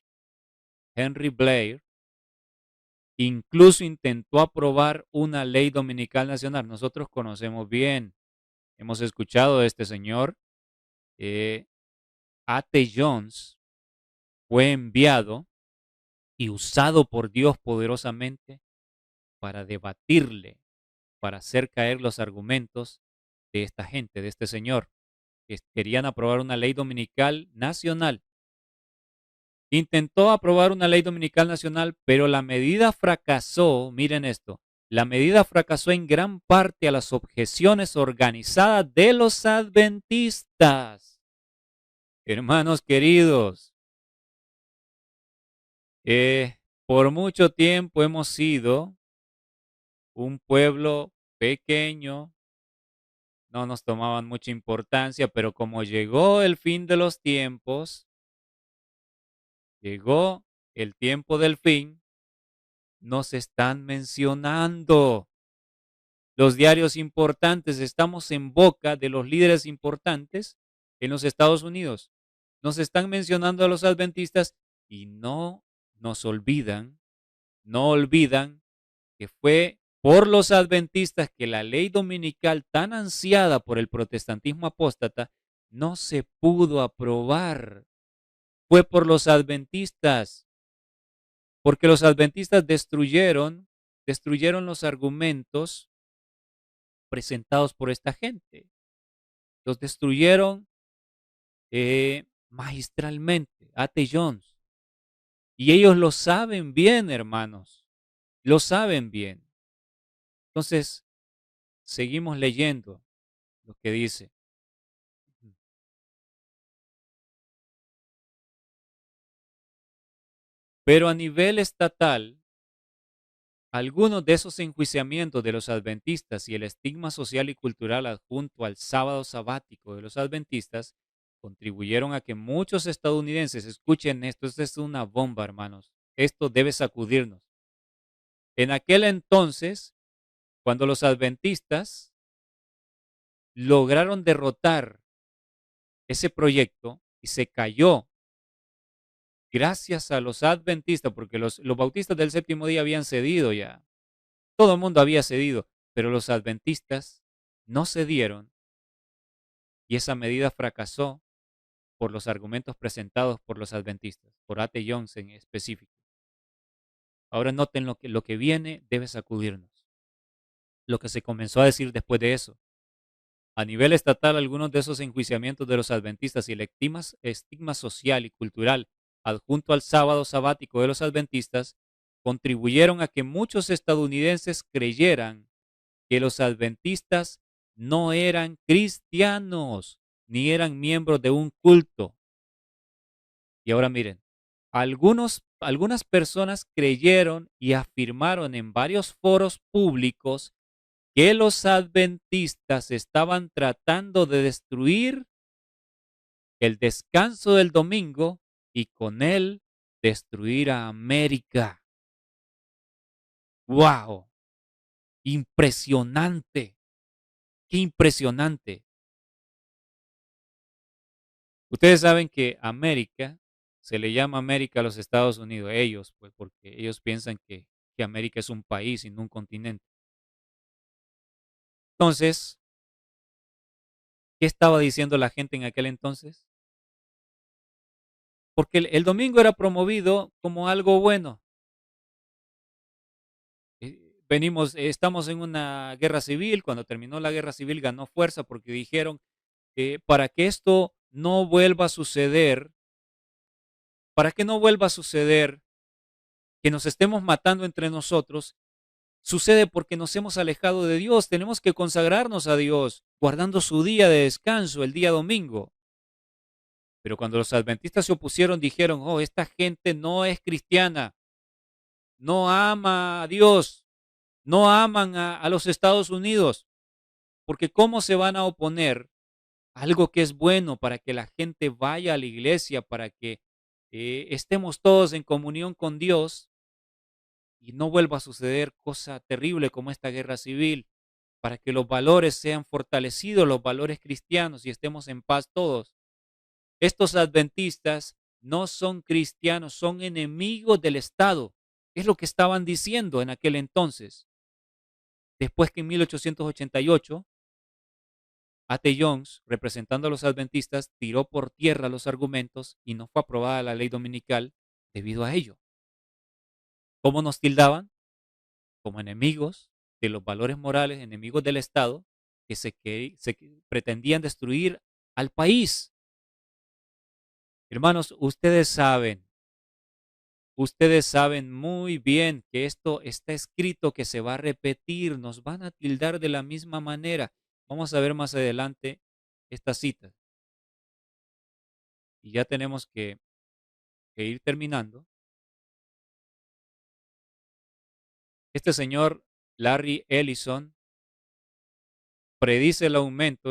Henry Blair, incluso intentó aprobar una ley dominical nacional. Nosotros conocemos bien, hemos escuchado de este señor. A.T. Jones fue enviado y usado por Dios poderosamente para debatirle, para hacer caer los argumentos de esta gente, de este señor, que querían aprobar una ley dominical nacional. Intentó aprobar una ley dominical nacional, pero la medida fracasó, miren esto, la medida fracasó en gran parte a las objeciones organizadas de los adventistas. Hermanos queridos, por mucho tiempo hemos sido un pueblo pequeño, no nos tomaban mucha importancia, pero como llegó el fin de los tiempos, llegó el tiempo del fin, nos están mencionando. Los diarios importantes, estamos en boca de los líderes importantes en los Estados Unidos. Nos están mencionando a los adventistas y no nos olvidan, no olvidan que fue por los adventistas que la ley dominical tan ansiada por el protestantismo apóstata no se pudo aprobar. Fue por los adventistas, porque los adventistas destruyeron los argumentos presentados por esta gente. Los destruyeron magistralmente, A.T. Jones. Y ellos lo saben bien, hermanos. Lo saben bien. Entonces, seguimos leyendo lo que dice. Pero a nivel estatal, algunos de esos enjuiciamientos de los adventistas y el estigma social y cultural adjunto al sábado sabático de los adventistas contribuyeron a que muchos estadounidenses, escuchen esto es una bomba, hermanos, esto debe sacudirnos. En aquel entonces, cuando los adventistas lograron derrotar ese proyecto y se cayó gracias a los adventistas, porque los bautistas del séptimo día habían cedido ya. Todo el mundo había cedido, pero los adventistas no cedieron y esa medida fracasó por los argumentos presentados por los adventistas, por A.T. Jones en específico. Ahora noten lo que viene debe sacudirnos. Lo que se comenzó a decir después de eso. A nivel estatal, algunos de esos enjuiciamientos de los adventistas y el estigma social y cultural adjunto al sábado sabático de los adventistas contribuyeron a que muchos estadounidenses creyeran que los adventistas no eran cristianos ni eran miembros de un culto. Y ahora miren, algunas personas creyeron y afirmaron en varios foros públicos que los adventistas estaban tratando de destruir el descanso del domingo y con él destruir a América. ¡Wow! Impresionante. ¡Qué impresionante! Ustedes saben que América se le llama América a los Estados Unidos, ellos, pues porque ellos piensan que América es un país y no un continente. Entonces, ¿qué estaba diciendo la gente en aquel entonces? Porque el domingo era promovido como algo bueno. Estamos en una guerra civil. Cuando terminó la guerra civil ganó fuerza porque dijeron que para que esto no vuelva a suceder, para que no vuelva a suceder que nos estemos matando entre nosotros, sucede porque nos hemos alejado de Dios. Tenemos que consagrarnos a Dios, guardando su día de descanso, el día domingo. Pero cuando los adventistas se opusieron, dijeron, oh, esta gente no es cristiana, no ama a Dios, no aman a los Estados Unidos, porque ¿cómo se van a oponer a algo que es bueno para que la gente vaya a la iglesia, para que estemos todos en comunión con Dios y no vuelva a suceder cosa terrible como esta guerra civil, para que los valores sean fortalecidos, los valores cristianos y estemos en paz todos? Estos adventistas no son cristianos, son enemigos del Estado. Es lo que estaban diciendo en aquel entonces. Después que en 1888, A.T. Jones, representando a los adventistas, tiró por tierra los argumentos y no fue aprobada la ley dominical debido a ello. ¿Cómo nos tildaban? Como enemigos de los valores morales, enemigos del Estado, que pretendían destruir al país. Hermanos, ustedes saben muy bien que esto está escrito, que se va a repetir, nos van a tildar de la misma manera. Vamos a ver más adelante esta cita. Y ya tenemos que ir terminando. Este señor Larry Ellison predice el aumento,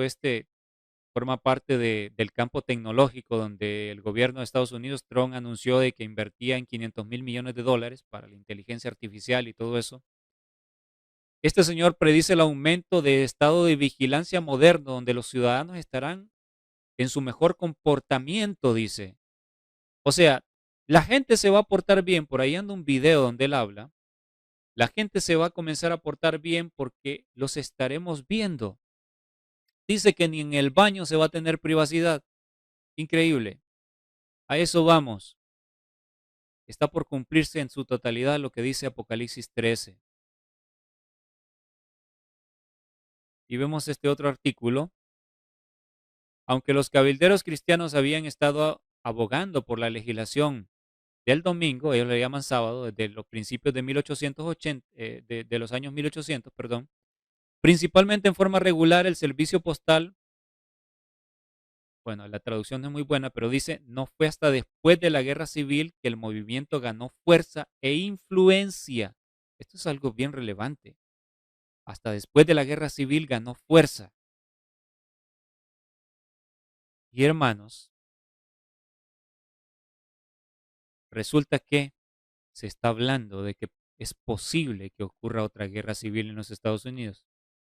forma parte del campo tecnológico donde el gobierno de Estados Unidos, Trump, anunció de que invertía en 500 mil millones de dólares para la inteligencia artificial y todo eso. Este señor predice el aumento de estado de vigilancia moderno donde los ciudadanos estarán en su mejor comportamiento, dice. O sea, la gente se va a portar bien. Por ahí anda un video donde él habla. La gente se va a comenzar a portar bien porque los estaremos viendo. Dice que ni en el baño se va a tener privacidad. Increíble. A eso vamos. Está por cumplirse en su totalidad lo que dice Apocalipsis 13. Y vemos este otro artículo. Aunque los cabilderos cristianos habían estado abogando por la legislación del domingo, ellos le llaman sábado, desde los principios de 1880, de los años 1800, perdón, principalmente en forma regular el servicio postal. Bueno, la traducción no es muy buena, pero dice, no fue hasta después de la guerra civil que el movimiento ganó fuerza e influencia. Esto es algo bien relevante. Hasta después de la guerra civil ganó fuerza. Y hermanos, resulta que se está hablando de que es posible que ocurra otra guerra civil en los Estados Unidos.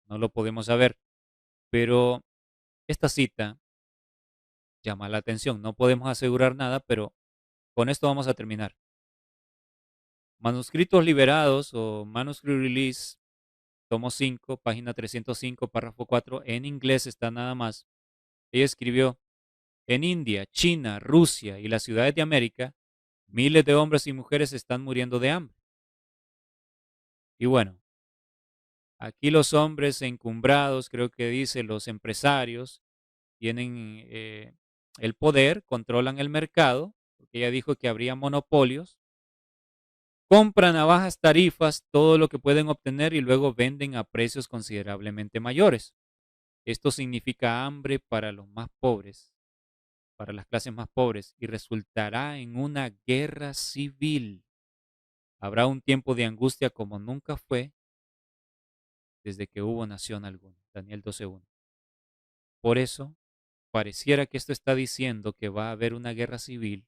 No lo podemos saber, pero esta cita llama la atención. No podemos asegurar nada, pero con esto vamos a terminar. Manuscritos liberados o Manuscript Release, tomo 5, página 305, párrafo 4, en inglés está nada más. Ella escribió, en India, China, Rusia y las ciudades de América, miles de hombres y mujeres están muriendo de hambre. Y bueno, aquí los hombres encumbrados, creo que dice los empresarios, tienen el poder, controlan el mercado, porque ella dijo que habría monopolios, compran a bajas tarifas todo lo que pueden obtener y luego venden a precios considerablemente mayores. Esto significa hambre para los más pobres, para las clases más pobres, y resultará en una guerra civil. Habrá un tiempo de angustia como nunca fue desde que hubo nación alguna. Daniel 12:1. Por eso, pareciera que esto está diciendo que va a haber una guerra civil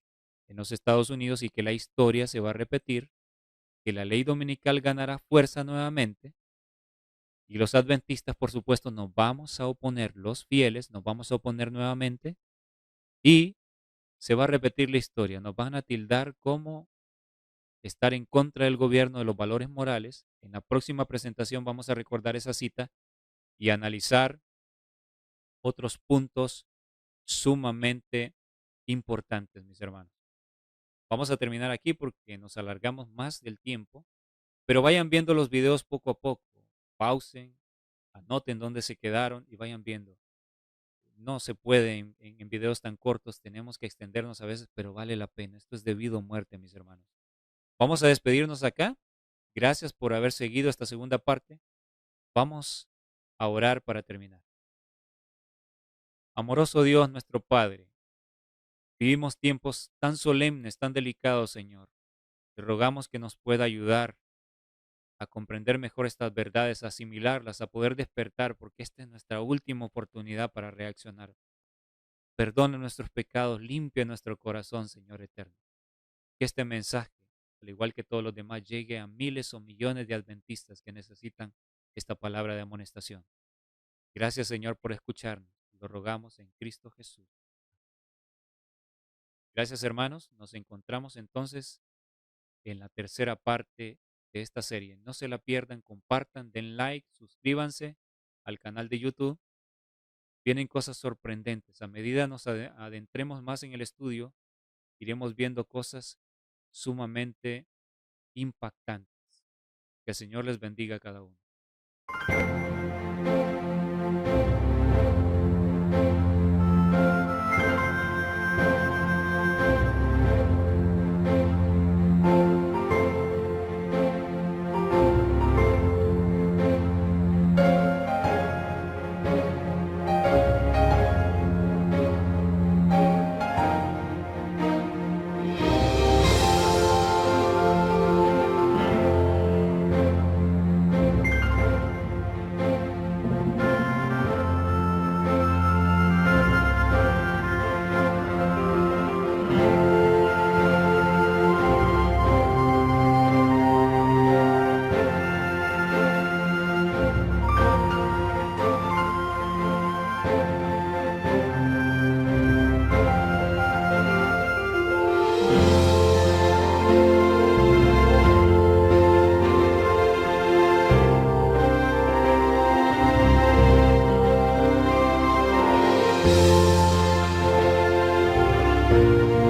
en los Estados Unidos y que la historia se va a repetir, que la ley dominical ganará fuerza nuevamente y los adventistas, por supuesto, nos vamos a oponer, los fieles, nos vamos a oponer nuevamente y se va a repetir la historia. Nos van a tildar como estar en contra del gobierno, de los valores morales. En la próxima presentación vamos a recordar esa cita y analizar otros puntos sumamente importantes, mis hermanos. Vamos a terminar aquí porque nos alargamos más del tiempo, pero vayan viendo los videos poco a poco. Pausen, anoten dónde se quedaron y vayan viendo. No se puede en videos tan cortos, tenemos que extendernos a veces, pero vale la pena. Esto es debido a muerte, mis hermanos. Vamos a despedirnos acá. Gracias por haber seguido esta segunda parte. Vamos a orar para terminar. Amoroso Dios, nuestro Padre, vivimos tiempos tan solemnes, tan delicados, Señor. Te rogamos que nos pueda ayudar a comprender mejor estas verdades, a asimilarlas, a poder despertar, porque esta es nuestra última oportunidad para reaccionar. Perdona nuestros pecados, limpia nuestro corazón, Señor eterno. Que este mensaje, al igual que todos los demás, llegue a miles o millones de adventistas que necesitan esta palabra de amonestación. Gracias, Señor, por escucharnos. Lo rogamos en Cristo Jesús. Gracias, hermanos. Nos encontramos entonces en la tercera parte de esta serie. No se la pierdan, compartan, den like, suscríbanse al canal de YouTube. Vienen cosas sorprendentes. A medida nos adentremos más en el estudio, iremos viendo cosas sumamente impactantes. Que el Señor les bendiga a cada uno.